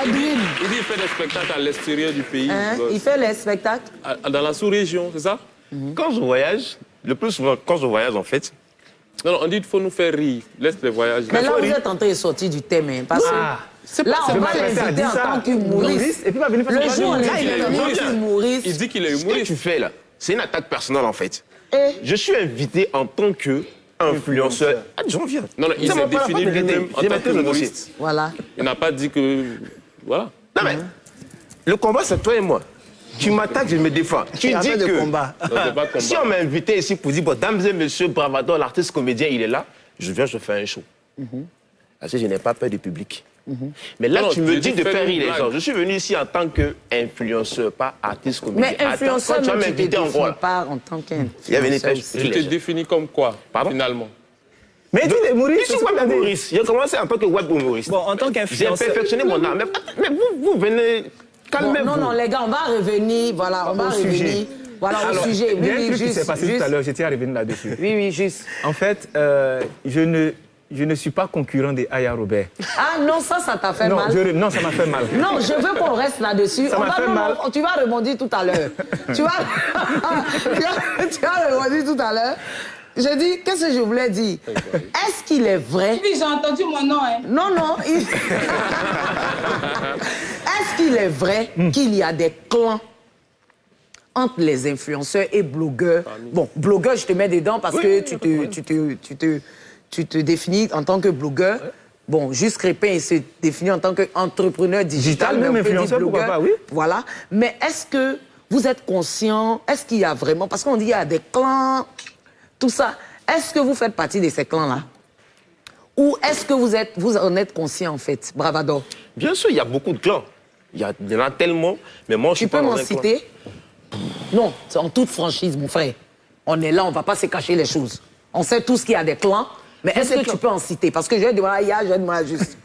Speaker 6: Il dit qu'il fait des spectacles à l'extérieur du pays.
Speaker 1: Il fait les spectacles
Speaker 6: dans la sous-région, c'est ça?
Speaker 2: Quand je voyage, le plus souvent, quand je voyage, en fait...
Speaker 6: Non, on dit qu'il faut nous faire rire. Laisse les voyages.
Speaker 1: Mais là, vous êtes en train de sortir du thème. Hein, parce que là, on va l'inviter en tant qu'humoriste.
Speaker 3: Et puis, il va venir faire
Speaker 1: Le jour où il est humoriste.
Speaker 6: Il dit qu'il est
Speaker 2: Ce que
Speaker 6: humoriste.
Speaker 2: tu fais, là, c'est une attaque personnelle, en fait. Je suis invité en tant qu'influenceur. Ah, j'en viens.
Speaker 6: Non, il s'est défini lui-même en tant qu'humoriste.
Speaker 1: Voilà.
Speaker 6: Il n'a pas dit que... Voilà.
Speaker 2: Non, mais le combat, c'est toi et moi. Tu m'attaques, je me défends. Tu dis que
Speaker 3: combat.
Speaker 6: Non, c'est pas combat.
Speaker 2: si on m'a invité ici pour dire, bon, dames et messieurs, Bravador, l'artiste comédien, il est là, je viens, je fais un show. Parce que je n'ai pas peur du public. Mais là,
Speaker 6: Non,
Speaker 2: tu me
Speaker 6: je
Speaker 2: dis
Speaker 6: dis
Speaker 2: de
Speaker 6: fais
Speaker 2: faire
Speaker 6: une
Speaker 2: rire les
Speaker 6: blague.
Speaker 2: gens. Je suis venu ici en tant qu'influenceur, pas artiste comédien.
Speaker 1: Mais influenceur,
Speaker 2: Attends, quand tu vas
Speaker 1: non, tu te
Speaker 2: m'inviter en gros,
Speaker 1: définis
Speaker 2: là,
Speaker 1: pas en tant
Speaker 2: il y avait une
Speaker 1: qu'influenceur.
Speaker 6: Tu te définis comme quoi,
Speaker 2: Pardon?
Speaker 6: finalement?
Speaker 3: Mais il dit
Speaker 2: Je
Speaker 3: humoriste.
Speaker 2: suis web humoriste. J'ai commencé en tant que web humoriste.
Speaker 5: Bon, en tant
Speaker 2: J'ai
Speaker 5: qu'influenceur...
Speaker 2: perfectionné mon art. Mais vous venez...
Speaker 1: Bon,
Speaker 2: Calmez-vous.
Speaker 1: non, les gars, on va revenir. Voilà, on va revenir. Voilà, au sujet.
Speaker 3: Il y a un
Speaker 1: Oui,
Speaker 3: truc qui
Speaker 1: juste,
Speaker 3: s'est passé tout à l'heure, je tiens à revenir là-dessus.
Speaker 1: Oui, juste.
Speaker 3: En fait, je ne suis pas concurrent des Aya Robert.
Speaker 1: Ah non, ça t'a fait
Speaker 3: Non,
Speaker 1: mal.
Speaker 3: non, ça m'a fait mal.
Speaker 1: Non, je veux qu'on reste là-dessus.
Speaker 3: Ça m'a fait mal.
Speaker 1: Tu vas rebondir tout à l'heure. tu vas rebondir tout à l'heure. Je dis, qu'est-ce que je voulais dire? Est-ce qu'il est vrai?
Speaker 7: Oui, j'ai entendu mon nom. Hein.
Speaker 1: Non. Est-ce qu'il est vrai qu'il y a des clans entre les influenceurs et blogueurs? Bon, blogueur, je te mets dedans parce que tu te définis en tant que blogueur. Bon, juste Crépin, il se définit en tant qu'entrepreneur digital.
Speaker 3: Même
Speaker 1: mais on peut dire
Speaker 3: influenceur, pourquoi
Speaker 1: blogueur.
Speaker 3: pas, oui.
Speaker 1: Voilà. Mais est-ce que vous êtes conscient? Est-ce qu'il y a vraiment... Parce qu'on dit qu'il y a des clans, tout ça. Est-ce que vous faites partie de ces clans-là? Ou est-ce que vous en êtes conscient, en fait, Bravador?
Speaker 2: Bien sûr, il y a beaucoup de clans. Il y en a tellement, mais moi, je suis
Speaker 1: Tu
Speaker 2: pas
Speaker 1: peux
Speaker 2: dans
Speaker 1: m'en
Speaker 2: un clan.
Speaker 1: citer? Non, c'est en toute franchise, mon frère. On est là, on ne va pas se cacher les choses. On sait tous qu'il y a des clans, mais est-ce que tu peux en citer? Parce que je vais demander à je vais demander à Juste.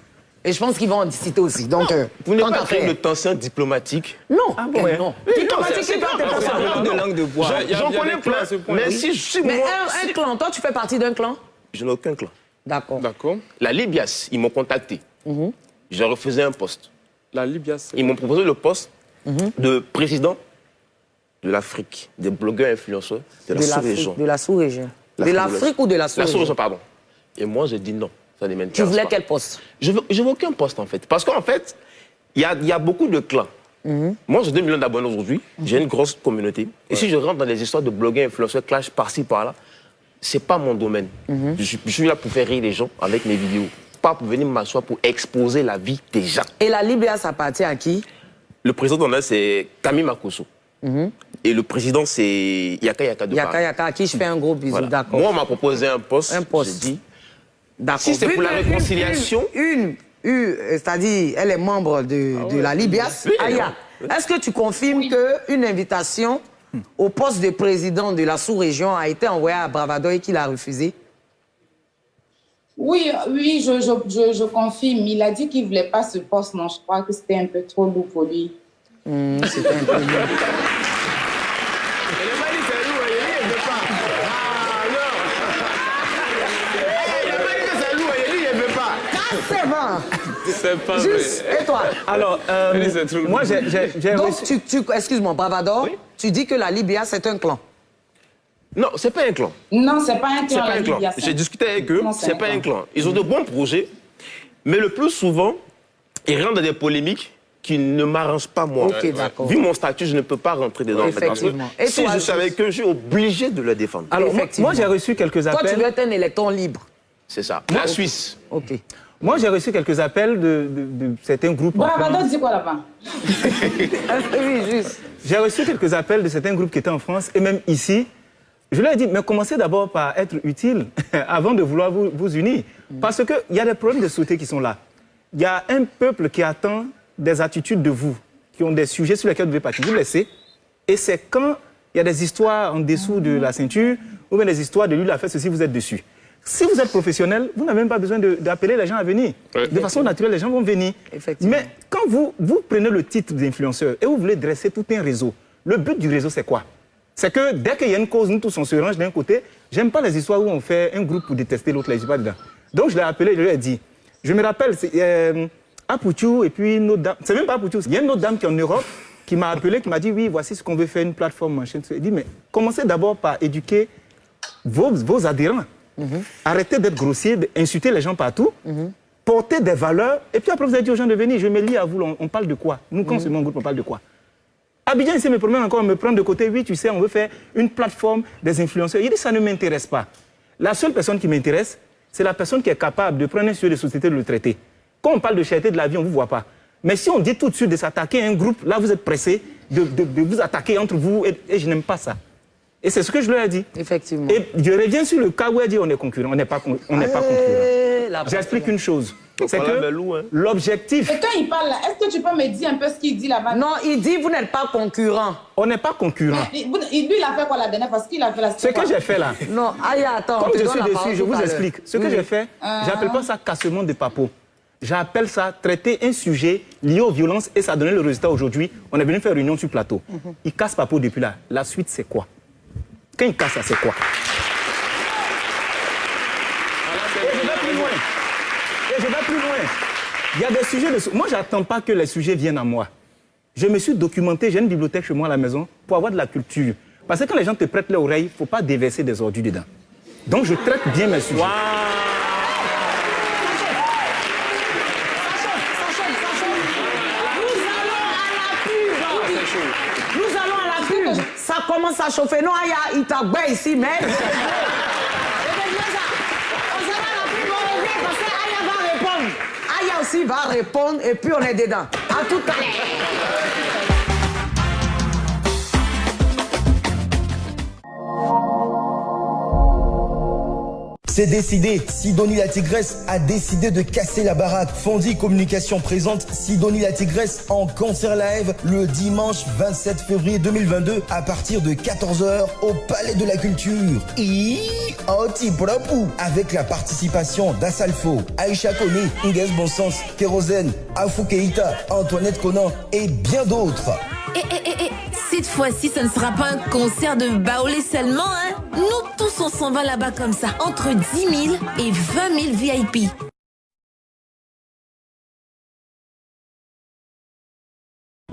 Speaker 1: Et je pense qu'ils vont en citer aussi. Donc,
Speaker 2: Vous n'êtes
Speaker 1: tant
Speaker 2: pas
Speaker 1: qu'à
Speaker 2: en train
Speaker 1: faire.
Speaker 2: de tension diplomatique.
Speaker 1: Non,
Speaker 3: bon, ouais.
Speaker 1: non.
Speaker 2: Oui,
Speaker 1: Diplomatique,
Speaker 2: non, c'est
Speaker 1: pas tes
Speaker 2: pas
Speaker 1: personnes.
Speaker 2: grave.
Speaker 5: de langue de bois.
Speaker 2: J'en
Speaker 6: il y a
Speaker 2: connais
Speaker 6: des clans à
Speaker 2: plein.
Speaker 6: ce point.
Speaker 2: Mais
Speaker 6: Oui.
Speaker 2: si je suis
Speaker 1: Mais
Speaker 2: moi,
Speaker 1: un clan, toi, tu fais partie d'un clan?
Speaker 2: je n'ai aucun clan.
Speaker 1: D'accord.
Speaker 6: D'accord.
Speaker 2: La Libias, ils m'ont contacté. J'ai refusé un poste.
Speaker 6: La Libye, c'est...
Speaker 2: Ils m'ont proposé le poste de président de l'Afrique, des blogueurs influenceurs de la sous-région.
Speaker 1: De la sous-région. De l'Afrique ou de la
Speaker 2: La
Speaker 1: sous-région?
Speaker 2: sous-région, pardon. Et moi, j'ai dit non, ça ne m'intéresse
Speaker 1: Tu voulais
Speaker 2: pas.
Speaker 1: quel poste?
Speaker 2: Je veux aucun poste, en fait. Parce qu'en fait, il y a beaucoup de clans. Moi, j'ai 2 millions d'abonnés aujourd'hui. J'ai une grosse communauté. Et si je rentre dans les histoires de blogueurs, influenceurs, clash par-ci, par-là, c'est pas mon domaine. Je suis là pour faire rire les gens avec mes vidéos. Pas pour venir m'asseoir pour exposer la vie des gens.
Speaker 1: Et la Libye, ça appartient à qui?
Speaker 2: Le président d'honneur, c'est Camille Makosso. Et le président, c'est Yaka Yaka de Paris.
Speaker 1: Yaka, à qui je fais un gros bisou,
Speaker 2: Voilà.
Speaker 1: d'accord.
Speaker 2: Moi, on m'a proposé un poste.
Speaker 1: Un poste.
Speaker 2: J'ai dit,
Speaker 1: D'accord.
Speaker 2: si c'est pour la réconciliation...
Speaker 1: C'est-à-dire, elle est membre de la Libias.
Speaker 2: Oui,
Speaker 1: Aya, est-ce que tu confirmes qu'une invitation au poste de président de la sous-région a été envoyée à Bravador et qu'il a refusé?
Speaker 7: Oui, je confirme. Il a dit qu'il ne voulait pas ce poste. Non, je crois que c'était un peu trop lourd pour lui.
Speaker 1: C'était un peu lourd. C'est bon.
Speaker 6: C'est pas
Speaker 1: Juste,
Speaker 6: vrai.
Speaker 1: et toi?
Speaker 3: Alors,
Speaker 6: c'est trop
Speaker 3: moi, j'ai
Speaker 1: Donc,
Speaker 3: reçu...
Speaker 1: excuse-moi, Bravador, tu dis que la Libye, c'est un clan.
Speaker 2: Non, c'est pas un clan.
Speaker 7: Non, c'est pas un
Speaker 2: C'est
Speaker 7: clan.
Speaker 2: pas
Speaker 7: la
Speaker 2: un clan.
Speaker 7: Libye,
Speaker 2: J'ai discuté avec eux,
Speaker 7: Non,
Speaker 2: c'est pas un clan. Ils ont de bons projets, mais le plus souvent, ils rentrent dans des polémiques qui ne m'arrangent pas moi.
Speaker 1: Ok, d'accord.
Speaker 2: Vu mon statut, je ne peux pas rentrer dedans. En fait, parce que
Speaker 1: Effectivement. Et
Speaker 2: si
Speaker 1: toi,
Speaker 2: je suis avec eux, je suis obligé de le défendre.
Speaker 3: Alors,
Speaker 1: Effectivement.
Speaker 3: moi j'ai reçu quelques
Speaker 1: Toi, tu
Speaker 3: appels.
Speaker 1: veux être un électeur libre.
Speaker 2: C'est ça. La Suisse.
Speaker 1: Ok.
Speaker 3: Moi, j'ai reçu quelques appels de certains groupes. en
Speaker 7: Bravador
Speaker 3: France.
Speaker 7: dit quoi là-bas?
Speaker 1: Oui, juste.
Speaker 3: J'ai reçu quelques appels de certains groupes qui étaient en France et même ici. Je leur ai dit, mais commencez d'abord par être utile avant de vouloir vous unir. Parce qu'il y a des problèmes de société qui sont là. Il y a un peuple qui attend des attitudes de vous, qui ont des sujets sur lesquels vous devez partir. Vous le laissez. Et c'est quand il y a des histoires en dessous de la ceinture ou bien des histoires de lui, il a fait ceci, vous êtes dessus. Si vous êtes professionnel, vous n'avez même pas besoin d'appeler les gens à venir.
Speaker 6: Ouais.
Speaker 3: De façon naturelle, les gens vont venir.
Speaker 1: Effectivement.
Speaker 3: Mais quand vous prenez le titre d'influenceur et vous voulez dresser tout un réseau, le but du réseau, c'est quoi? C'est que dès qu'il y a une cause, nous tous on se range d'un côté. J'aime pas les histoires où on fait un groupe pour détester l'autre, là, je suis pas dedans. Donc je l'ai appelé, je lui ai dit. Je me rappelle, Apouchou et puis une autre dame. C'est même pas Apouchou. Il y a une autre dame qui est en Europe qui m'a appelé, qui m'a dit oui, voici ce qu'on veut faire, une plateforme, machin. Elle dit mais commencez d'abord par éduquer vos adhérents. Arrêtez d'être grossier, d'insulter les gens partout. Portez des valeurs. Et puis après, vous avez dit aux gens de venir, je me lie à vous, on parle de quoi? Nous, quand c'est mon groupe, on parle de quoi? Abidjan, ici, me promène encore, me prendre de côté. Oui, tu sais, on veut faire une plateforme des influenceurs. Il dit, ça ne m'intéresse pas. La seule personne qui m'intéresse, c'est la personne qui est capable de prendre un sujet de société et de le traiter. Quand on parle de cherté de la vie, on ne vous voit pas. Mais si on dit tout de suite de s'attaquer à un groupe, là, vous êtes pressé de vous attaquer entre vous. Et je n'aime pas ça. Et c'est ce que je leur ai dit.
Speaker 1: Effectivement.
Speaker 3: Et je reviens sur le cas où elle dit on est concurrent. On n'est pas concurrent. J'explique une chose. C'est que l'objectif...
Speaker 7: Et quand il parle là, est-ce que tu peux me dire un peu ce qu'il dit là-bas?
Speaker 1: Non, il dit vous n'êtes pas concurrent.
Speaker 3: On n'est pas concurrent.
Speaker 7: Lui, il a fait quoi la dernière fois? Ce qu'il a fait la
Speaker 3: Ce que j'ai fait là...
Speaker 1: Non, attends.
Speaker 3: Comme je suis dessus, je vous explique. Ce que j'ai fait, j'appelle pas ça cassement de papeau. J'appelle ça traiter un sujet lié aux violences et ça a donné le résultat aujourd'hui. On est venu faire une réunion sur plateau. Il casse papeau depuis là. La suite, c'est quoi? Quand il casse ça, c'est quoi? Et je vais plus loin. Et je vais plus loin. Il y a des sujets de... Moi, je n'attends pas que les sujets viennent à moi. Je me suis documenté, j'ai une bibliothèque chez moi à la maison pour avoir de la culture. Parce que quand les gens te prêtent l'oreille, il ne faut pas déverser des ordures dedans. Donc, je traite bien mes sujets.
Speaker 1: Nous allons à la pub. Ça commence à chauffer. Non, Aya, il t'a bé ici, mais... On s'en va à la pub, on revient parce que Aya va répondre. Aya aussi va répondre et puis on est dedans. À tout à l'heure.
Speaker 8: C'est décidé, Sidonie la Tigresse a décidé de casser la baraque. Fondi Communication présente Sidonie la Tigresse en concert live le dimanche 27 février 2022 à partir de 14h au Palais de la Culture. Avec la participation d'Assalfo, Aïcha Kone, Inges Bonsens, Kérosène, Afou Keïta, Antoinette Conan et bien d'autres.
Speaker 9: Cette fois-ci, ce ne sera pas un concert de baolé seulement, hein. Nous tous, on s'en va là-bas comme ça, entre 10 000 et 20 000 VIP.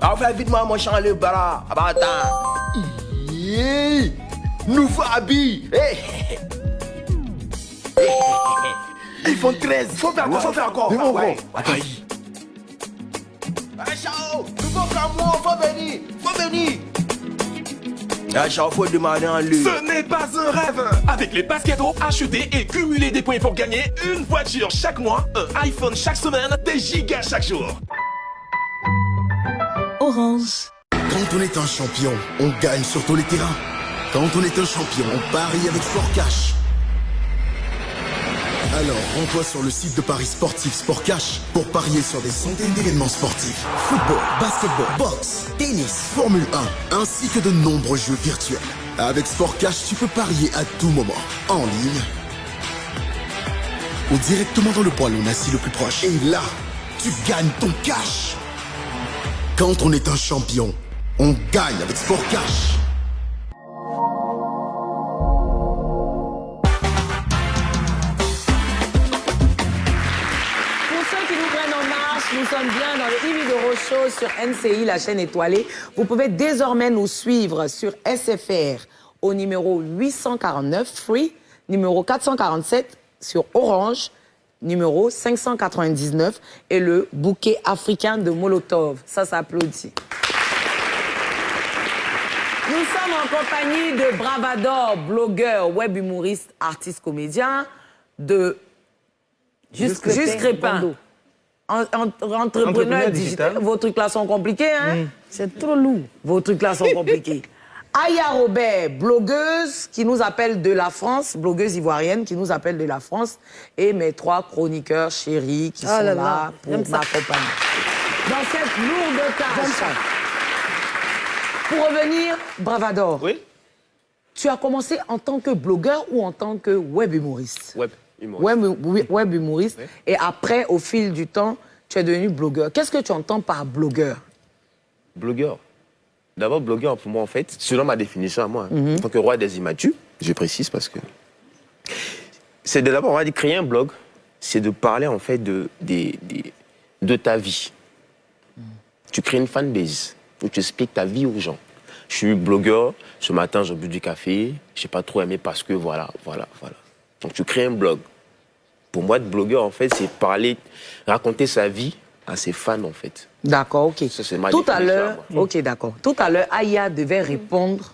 Speaker 10: Enfin, vite-moi mon champ le bara. Nouveau habit. Ils font 13. Faut faire encore. Attends. Chao, nouveau camion, faut venir. Chao, faut demander en lui.
Speaker 11: Ce n'est pas un rêve. Avec les passes cadeaux, acheter et cumuler des points pour gagner une voiture chaque mois, un iPhone chaque semaine, des gigas chaque jour.
Speaker 9: Orange.
Speaker 12: Quand on est un champion, on gagne sur tous les terrains. Quand on est un champion, on parie avec Sport Cash. Alors, rends-toi sur le site de Paris Sportif Sport Cash pour parier sur des centaines d'événements sportifs. Football, basketball, boxe, tennis, Formule 1, ainsi que de nombreux jeux virtuels. Avec Sport Cash, tu peux parier à tout moment, en ligne ou directement dans le poêlon assis le plus proche. Et là, tu gagnes ton cash. Quand on est un champion, on gagne avec Sport Cash.
Speaker 1: Nous sommes bien dans le Imi de Rochaud sur NCI, la chaîne étoilée. Vous pouvez désormais nous suivre sur SFR au numéro 849 Free, numéro 447 sur Orange, numéro 599 et le bouquet africain de Molotov. Ça s'applaudit. Nous sommes en compagnie de Bravador, blogueur, web humoriste, artiste, comédien, de Juste Crépin. Entrepreneur digital. Vos trucs là sont compliqués, hein? C'est trop lourd. Vos trucs là sont compliqués. Aya Robert, blogueuse qui nous appelle de la France, blogueuse ivoirienne qui nous appelle de la France, et mes 3 chroniqueurs chéris qui sont là pour m'accompagner. Dans cette lourde tâche. Pour revenir, Bravador.
Speaker 2: Oui.
Speaker 1: Tu as commencé en tant que blogueur ou en tant que web humoriste?
Speaker 2: Web humoriste.
Speaker 1: Web humoriste. Oui. Et après, au fil du temps, tu es devenu blogueur. Qu'est-ce que tu entends par blogueur?
Speaker 2: Blogueur. D'abord, blogueur, pour moi, en fait, selon ma définition à moi, en tant que roi des immatus, je précise parce que... C'est d'abord, on va dire, créer un blog, c'est de parler, en fait, de ta vie. Tu crées une fanbase où tu expliques ta vie aux gens. Je suis blogueur, ce matin j'ai bu du café, je n'ai pas trop aimé parce que voilà. Donc tu crées un blog. Pour moi, être blogueur, en fait, c'est parler, raconter sa vie à ses fans, en fait.
Speaker 1: D'accord, ok.
Speaker 2: Ça, c'est ma
Speaker 1: Tout à
Speaker 2: définition,
Speaker 1: l'heure,
Speaker 2: moi.
Speaker 1: ok, d'accord. Tout à l'heure, Aya devait répondre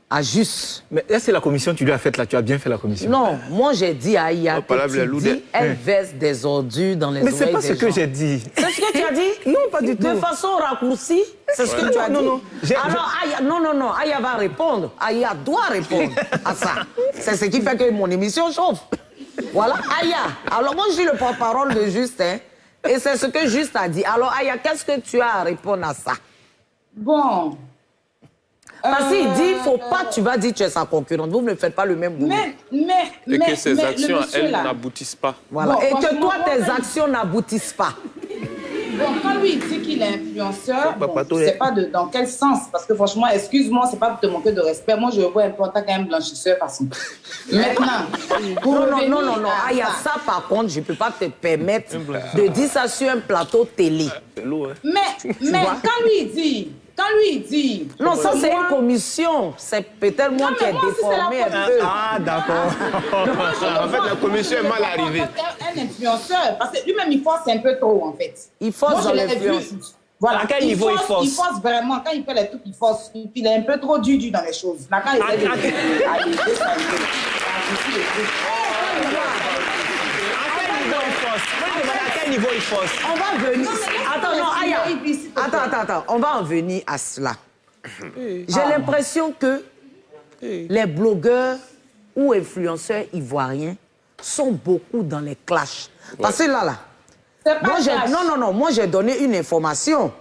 Speaker 1: à Juste.
Speaker 3: Mais est-ce que la commission, tu lui as faite là? Tu as bien fait la commission?
Speaker 1: Non, moi j'ai dit à Aya
Speaker 2: pas la
Speaker 1: que tu
Speaker 2: loude.
Speaker 1: dis, elle verse des ordures dans les
Speaker 3: Mais
Speaker 1: oreilles
Speaker 3: c'est pas
Speaker 1: des
Speaker 3: ce que
Speaker 1: gens.
Speaker 3: j'ai dit.
Speaker 1: C'est ce que tu as dit?
Speaker 3: Non, pas du tout.
Speaker 1: De façon raccourcie, c'est ce que tu as dit?
Speaker 3: Non.
Speaker 1: Alors, Aya, non, Aya va répondre. Aya doit répondre à ça. C'est ce qui fait que mon émission chauffe. Voilà, Aya. Alors, moi, je suis le porte-parole de Juste, hein, et c'est ce que Juste a dit. Alors, Aya, qu'est-ce que tu as à répondre à ça?
Speaker 7: Bon.
Speaker 1: Parce qu'il dit, faut pas, tu vas dire, tu es sa concurrente. Vous ne faites pas le même boulot.
Speaker 6: Et que ses
Speaker 7: le
Speaker 6: actions,
Speaker 7: monsieur,
Speaker 6: elles,
Speaker 7: là.
Speaker 6: n'aboutissent pas.
Speaker 1: Voilà.
Speaker 7: Bon,
Speaker 1: Et que
Speaker 7: franchement,
Speaker 1: toi, tes
Speaker 7: moi,
Speaker 1: actions n'aboutissent pas.
Speaker 7: Bon, quand lui il dit qu'il est influenceur,
Speaker 2: Pas
Speaker 7: bon,
Speaker 2: tout
Speaker 7: je ne sais pas dans quel sens. Parce que franchement, excuse-moi, c'est pas pour te manquer de respect. Moi, je le vois un peu en tant qu'un blanchisseur. Parce que... Maintenant, pour
Speaker 1: Non,
Speaker 7: revenir à
Speaker 1: Aya, ça par contre, je ne peux pas te permettre de dire ça sur un plateau télé.
Speaker 7: Mais quand lui il dit...
Speaker 1: Non, ça c'est une commission. C'est peut-être moi qui ai
Speaker 7: mais moi aussi, c'est la
Speaker 1: déformé un peu.
Speaker 3: Ah, d'accord.
Speaker 2: En fait, la commission est mal arrivée.
Speaker 7: Un influenceur, parce que lui-même, il force un peu trop, en fait.
Speaker 1: Il force
Speaker 7: Moi,
Speaker 1: dans
Speaker 7: je l'ai
Speaker 1: l'influence.
Speaker 7: vu. Voilà.
Speaker 5: À quel niveau il force?
Speaker 7: Il force vraiment. Quand il fait les trucs, il force. Il est un peu trop dur dans les choses. Là, quand il fait des trucs,
Speaker 5: À quel niveau il force?
Speaker 1: On va venir. Attends, non, Aya. Attends. On va en venir à cela. J'ai l'impression que les blogueurs ou influenceurs ivoiriens sont beaucoup dans les clashs. Parce que là. Moi, j'ai donné une information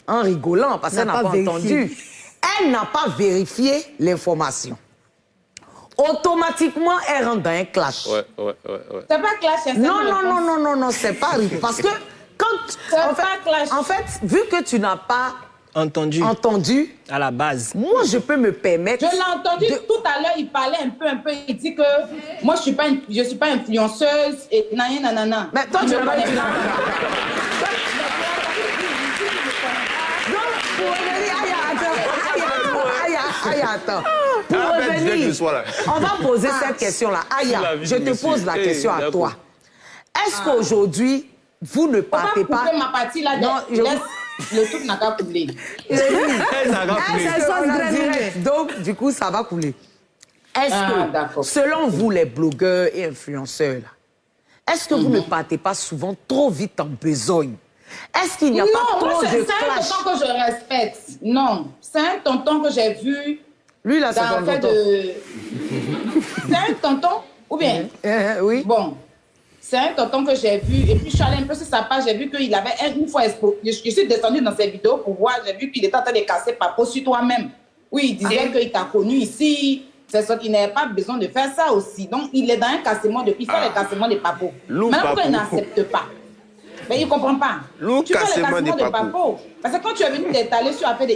Speaker 1: en rigolant parce qu'elle n'a pas entendu. Elle n'a pas vérifié l'information. Automatiquement, elle rentre dans un clash.
Speaker 6: Ouais.
Speaker 7: C'est pas clash, c'est
Speaker 1: Non, c'est pas rigolo. Parce que quand... En fait, vu que tu n'as pas entendu
Speaker 5: à la base.
Speaker 1: Moi, je peux me permettre...
Speaker 7: Je l'ai entendu tout à l'heure, il parlait un peu, il dit que moi, je suis pas influenceuse et nanana.
Speaker 1: Mais toi, tu n'as pas dit... Non, pour revenir, Aya, attends. Pour revenir, on va poser cette question-là. Aya, je te pose la question à toi. Est-ce qu'aujourd'hui, vous ne partez pas...
Speaker 7: ma partie là, le truc n'a qu'à couler.
Speaker 1: Donc, du coup, ça va couler. Est-ce que, selon vous, les blogueurs et influenceurs, est-ce que vous ne partez pas souvent trop vite en besogne? Est-ce qu'il n'y a pas trop de clash?
Speaker 7: C'est un tonton que je respecte. Non, c'est un tonton que j'ai vu.
Speaker 1: Lui, là, c'est un tonton.
Speaker 7: C'est un tonton ou bien?
Speaker 1: Oui.
Speaker 7: Bon. C'est un tonton que j'ai vu, et puis je suis allée un peu sur sa page, j'ai vu qu'il avait une fois exposé. Je suis descendue dans ses vidéos pour voir, j'ai vu qu'il était en train de casser Papo sur toi-même. Oui, il disait qu'il t'a connu ici, c'est ça qu'il n'avait pas besoin de faire ça aussi. Donc, il est dans un cassement il fait les cassements de Papo. Maintenant, pourquoi il n'accepte pas? Mais il ne comprend pas. Tu fais les cassements de Papo. Parce que quand tu es venu t'étaler sur l'affaire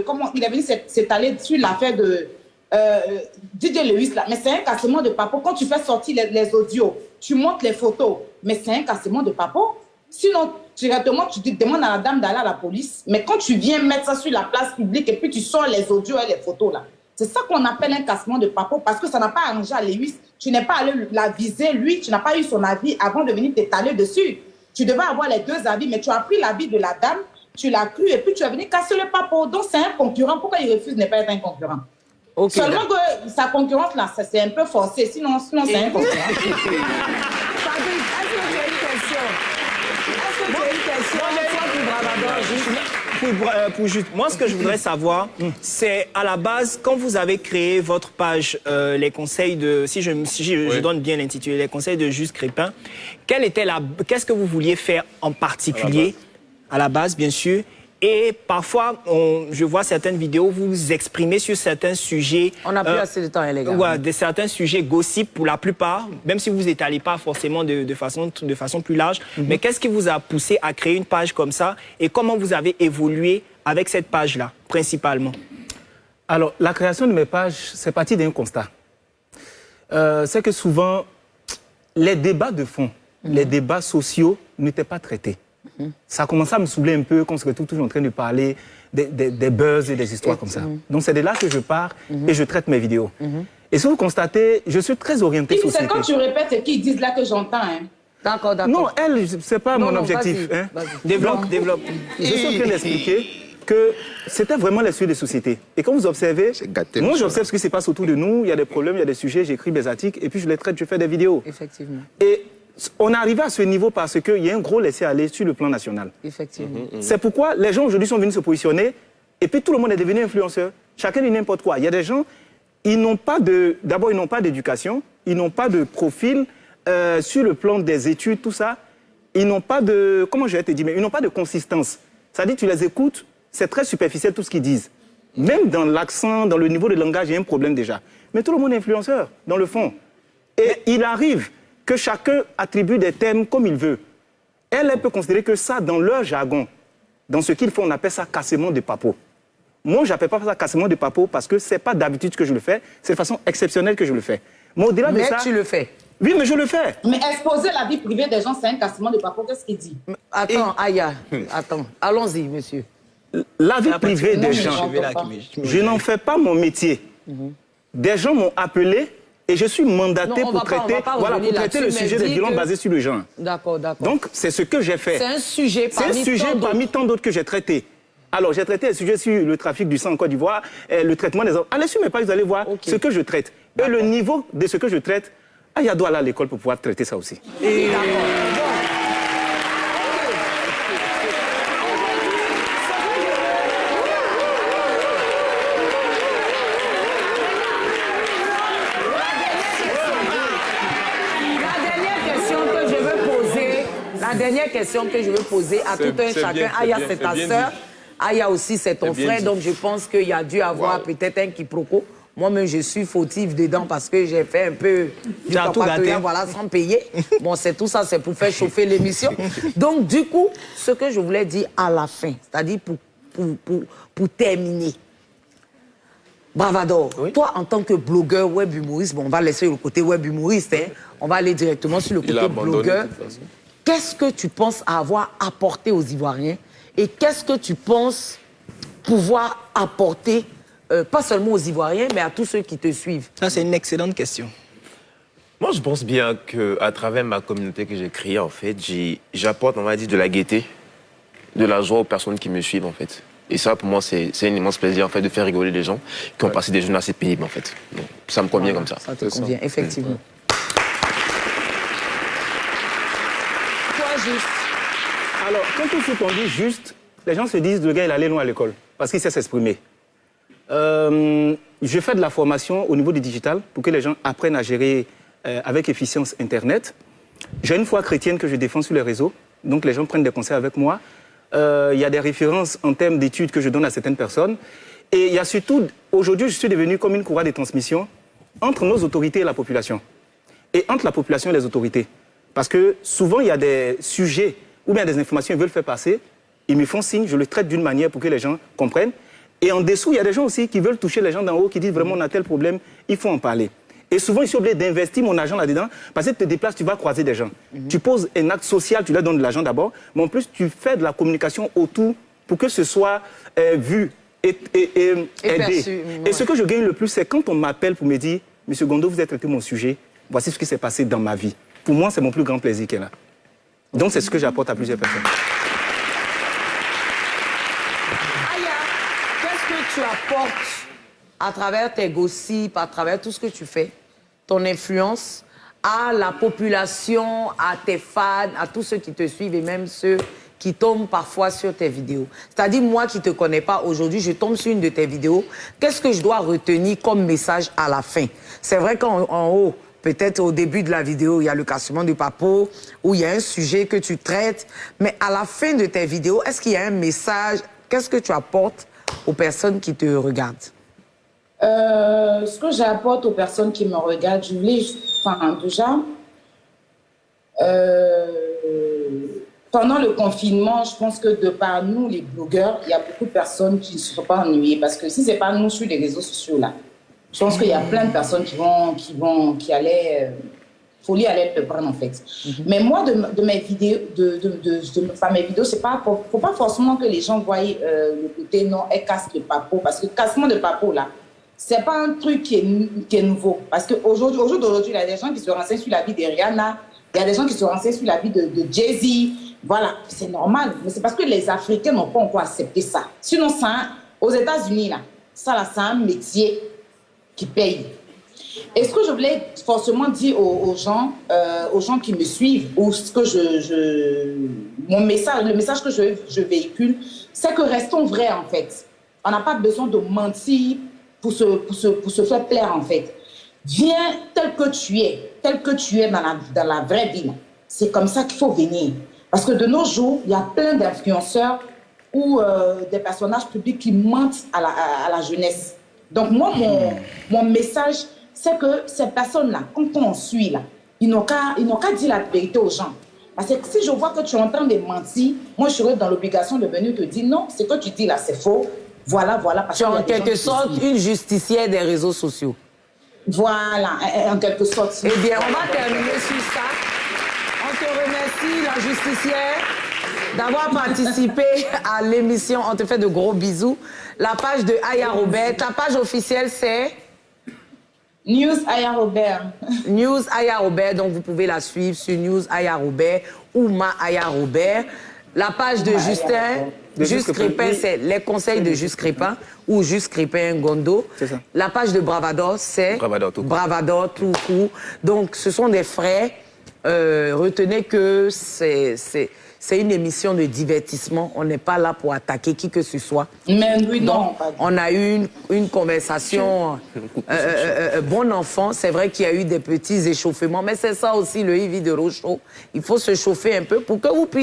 Speaker 7: comment il est venu s'étaler sur l'affaire de DJ Lewis là, mais c'est un cassement de Papo. Quand tu fais sortir les audios, tu montres les photos, mais c'est un cassement de Papo. Sinon, directement, tu demandes à la dame d'aller à la police. Mais quand tu viens mettre ça sur la place publique et puis tu sors les audios et les photos là, c'est ça qu'on appelle un cassement de Papo parce que ça n'a pas arrangé à Lewis. Tu n'es pas allé la viser, lui, tu n'as pas eu son avis avant de venir t'étaler dessus. Tu devais avoir les deux avis, mais tu as pris l'avis de la dame, tu l'as cru et puis tu es venu casser le Papo. Donc c'est un concurrent. Pourquoi il refuse de ne pas être un concurrent? Okay, seulement que sa concurrence, là, c'est un peu forcé. Sinon c'est un concurrent.
Speaker 1: Est-ce que tu as une question? Est-ce que tu as une question?
Speaker 5: Moi, ce que je voudrais savoir, c'est à la base, quand vous avez créé votre page, les conseils de... Si je donne bien l'intitulé, les conseils de Juste Crépin, qu'est-ce que vous vouliez faire en particulier, à la base, bien sûr? Et parfois, je vois certaines vidéos, vous vous exprimez sur certains sujets...
Speaker 1: On n'a plus assez de temps, les gars.
Speaker 5: Ouais, de certains sujets gossip pour la plupart, même si vous n'étalez pas forcément de façon plus large. Mais qu'est-ce qui vous a poussé à créer une page comme ça? Et comment vous avez évolué avec cette page-là, principalement?
Speaker 3: Alors, la création de mes pages, c'est parti d'un constat. C'est que souvent, les débats de fond, les débats sociaux n'étaient pas traités. ça a commencé à me saouler un peu, qu'on se retrouve toujours en train de parler des buzz et des histoires comme ça. Donc c'est de là que je pars et je traite mes vidéos. Et si vous constatez, je suis très orienté société.
Speaker 7: C'est quand tu répètes ce qu'ils disent là que j'entends. Hein.
Speaker 1: D'accord, d'accord.
Speaker 3: Non, elle, c'est pas mon objectif. Hein.
Speaker 5: Développe.
Speaker 3: Je suis en train d'expliquer que c'était vraiment les sujets de société. Et quand vous observez, moi j'observe ce qui se passe autour de nous, il y a des problèmes, il y a des sujets, j'écris des articles et puis je les traite, je fais des vidéos.
Speaker 1: Effectivement.
Speaker 3: Et on est arrivé à ce niveau parce qu'il y a un gros laisser-aller sur le plan national.
Speaker 1: Effectivement.
Speaker 3: C'est pourquoi les gens aujourd'hui sont venus se positionner et puis tout le monde est devenu influenceur. Chacun dit n'importe quoi. Il y a des gens, d'abord ils n'ont pas d'éducation, ils n'ont pas de profil sur le plan des études, tout ça. Ils n'ont pas de, comment je vais te dire, mais ils n'ont pas de consistance. C'est-à-dire tu les écoutes, c'est très superficiel tout ce qu'ils disent. Même dans l'accent, dans le niveau de langage, il y a un problème déjà. Mais tout le monde est influenceur, dans le fond. Et il arrive que chacun attribue des thèmes comme il veut. Elle peut considérer que ça, dans leur jargon, dans ce qu'ils font, on appelle ça cassement de papeau. Moi, je n'appelle pas ça cassement de papeau parce que ce n'est pas d'habitude que je le fais, c'est de façon exceptionnelle que je le fais. Mais au-delà de ça...
Speaker 1: tu le fais.
Speaker 3: Oui, mais je le fais.
Speaker 7: Mais exposer la vie privée des gens, c'est un cassement de papeau, qu'est-ce qu'il dit?
Speaker 1: Attends, Aya, attends. Allons-y, monsieur.
Speaker 3: La vie privée des gens, je n'en fais pas mon métier. Des gens m'ont appelé et je suis mandaté pour traiter le sujet des violences basées sur le genre.
Speaker 1: D'accord, d'accord.
Speaker 3: Donc, c'est ce que j'ai fait.
Speaker 1: C'est un sujet
Speaker 3: parmi tant d'autres que j'ai traité. Alors, j'ai traité un sujet sur le trafic du sang en Côte d'Ivoire, le traitement des hommes. Allez sur mes pages, vous allez voir ce que je traite. Et le niveau de ce que je traite, Aya doit aller à l'école pour pouvoir traiter ça aussi.
Speaker 1: La dernière question que je veux poser à tout un chacun, Aya, c'est ta sœur, Aya aussi, c'est ton frère, donc je pense qu'il y a dû avoir peut-être un quiproquo. Moi-même, je suis fautive dedans parce que j'ai fait un peu du papa, voilà, sans payer. Bon, c'est tout ça, c'est pour faire chauffer l'émission. Donc, du coup, ce que je voulais dire à la fin, c'est-à-dire pour terminer, Bravador, toi, en tant que blogueur, web humoriste, bon, on va laisser le côté web humoriste, hein, on va aller directement sur le côté blogueur. Qu'est-ce que tu penses avoir apporté aux Ivoiriens et qu'est-ce que tu penses pouvoir apporter pas seulement aux Ivoiriens, mais à tous ceux qui te suivent?
Speaker 5: Ça, c'est une excellente question.
Speaker 2: Moi, je pense bien qu'à travers ma communauté que j'ai créée, en fait, j'apporte, on va dire, de la gaieté, de la joie aux personnes qui me suivent, en fait. Et ça, pour moi, c'est un immense plaisir, en fait, de faire rigoler les gens qui ont passé des journées assez pénibles, en fait. Donc, ça me convient comme ça.
Speaker 1: Ça te convient, effectivement. Toi, juste.
Speaker 3: Alors, quand tout ce qu'on dit juste, les gens se disent, le gars, il allait loin à l'école, parce qu'il sait s'exprimer. Je fais de la formation au niveau du digital pour que les gens apprennent à gérer avec efficience Internet. J'ai une foi chrétienne que je défends sur les réseaux, donc les gens prennent des conseils avec moi. Il y a des références en termes d'études que je donne à certaines personnes. Et il y a surtout, aujourd'hui, je suis devenu comme une courroie de transmission entre nos autorités et la population. Et entre la population et les autorités. Parce que souvent, il y a des sujets ou bien des informations qu'ils veulent faire passer. Ils me font signe, je le traite d'une manière pour que les gens comprennent. Et en dessous, il y a des gens aussi qui veulent toucher les gens d'en haut, qui disent vraiment on a tel problème, il faut en parler. Et souvent, je suis obligé d'investir mon argent là-dedans, parce que tu te déplaces, tu vas croiser des gens. Tu poses un acte social, tu leur donnes de l'argent d'abord, mais en plus, tu fais de la communication autour pour que ce soit vu et aidé. Et ce que je gagne le plus, c'est quand on m'appelle pour me dire « Monsieur Gondo, vous avez traité mon sujet, voici ce qui s'est passé dans ma vie ». Pour moi, c'est mon plus grand plaisir qu'elle a. Donc, c'est ce que j'apporte à plusieurs personnes.
Speaker 1: Tu apportes à travers tes gossips, à travers tout ce que tu fais, ton influence à la population, à tes fans, à tous ceux qui te suivent et même ceux qui tombent parfois sur tes vidéos. C'est-à-dire, moi qui ne te connais pas aujourd'hui, je tombe sur une de tes vidéos. Qu'est-ce que je dois retenir comme message à la fin? C'est vrai qu'en haut, peut-être au début de la vidéo, il y a le cassement du papeau, où il y a un sujet que tu traites. Mais à la fin de tes vidéos, est-ce qu'il y a un message? Qu'est-ce que tu apportes aux personnes qui te regardent?
Speaker 7: Ce que j'apporte aux personnes qui me regardent, je voulais, enfin, déjà, pendant le confinement, je pense que de par nous, les blogueurs, il y a beaucoup de personnes qui ne se sont pas ennuyées. Parce que si ce n'est pas nous sur les réseaux sociaux, là, je pense qu'il y a plein de personnes qui allaient Folie allait le prendre, en fait. Mais moi, de mes vidéos, mes vidéos, c'est pas, faut pas forcément que les gens voient le côté non, elle casse le papo. Parce que le cassement de papo, là, c'est pas un truc qui est nouveau. Parce qu'aujourd'hui, il y a des gens qui se renseignent sur la vie de Rihanna, il y a des gens qui se renseignent sur la vie de Jay-Z. Voilà, c'est normal. Mais c'est parce que les Africains n'ont pas encore accepté ça. Sinon, ça, aux États-Unis, là, ça, là, c'est un métier qui paye. Et ce que je voulais forcément dire aux gens qui me suivent, ou ce que le message que je véhicule, c'est que restons vrais, en fait. On n'a pas besoin de mentir pour se faire plaire, en fait. Viens tel que tu es dans la vraie vie. C'est comme ça qu'il faut venir. Parce que de nos jours, il y a plein d'influenceurs ou des personnages publics qui mentent à la jeunesse. Donc moi, mon message, c'est que ces personnes-là, quand on suit, là, ils n'ont qu'à dire la vérité aux gens. Parce que si je vois que tu es en train de mentir, moi, je serais dans l'obligation de venir te dire non, ce que tu dis là, c'est faux. Voilà. Parce
Speaker 1: tu es en quelque sorte une justicière des réseaux sociaux.
Speaker 7: Voilà, en quelque sorte.
Speaker 1: Eh bien, on va terminer sur ça. On te remercie, la justicière, d'avoir participé à l'émission. On te fait de gros bisous. La page de Aya Robert, ta page officielle, c'est
Speaker 7: News Aya Robert.
Speaker 1: News Aya Robert, donc vous pouvez la suivre sur News Aya Robert ou Ma Aya Robert. La page de Juste Crépin, c'est les conseils de Juste Crépin ou Juste Crépin Gondo. La page de Bravador, c'est Bravador tout court. Donc, ce sont des frais. Retenez que c'est une émission de divertissement. On n'est pas là pour attaquer qui que ce soit.
Speaker 7: Mais oui, non.
Speaker 1: Donc, on a eu une conversation bon enfant. C'est vrai qu'il y a eu des petits échauffements, mais c'est ça aussi le Yves de Rochaud. Il faut se chauffer un peu pour que vous puissiez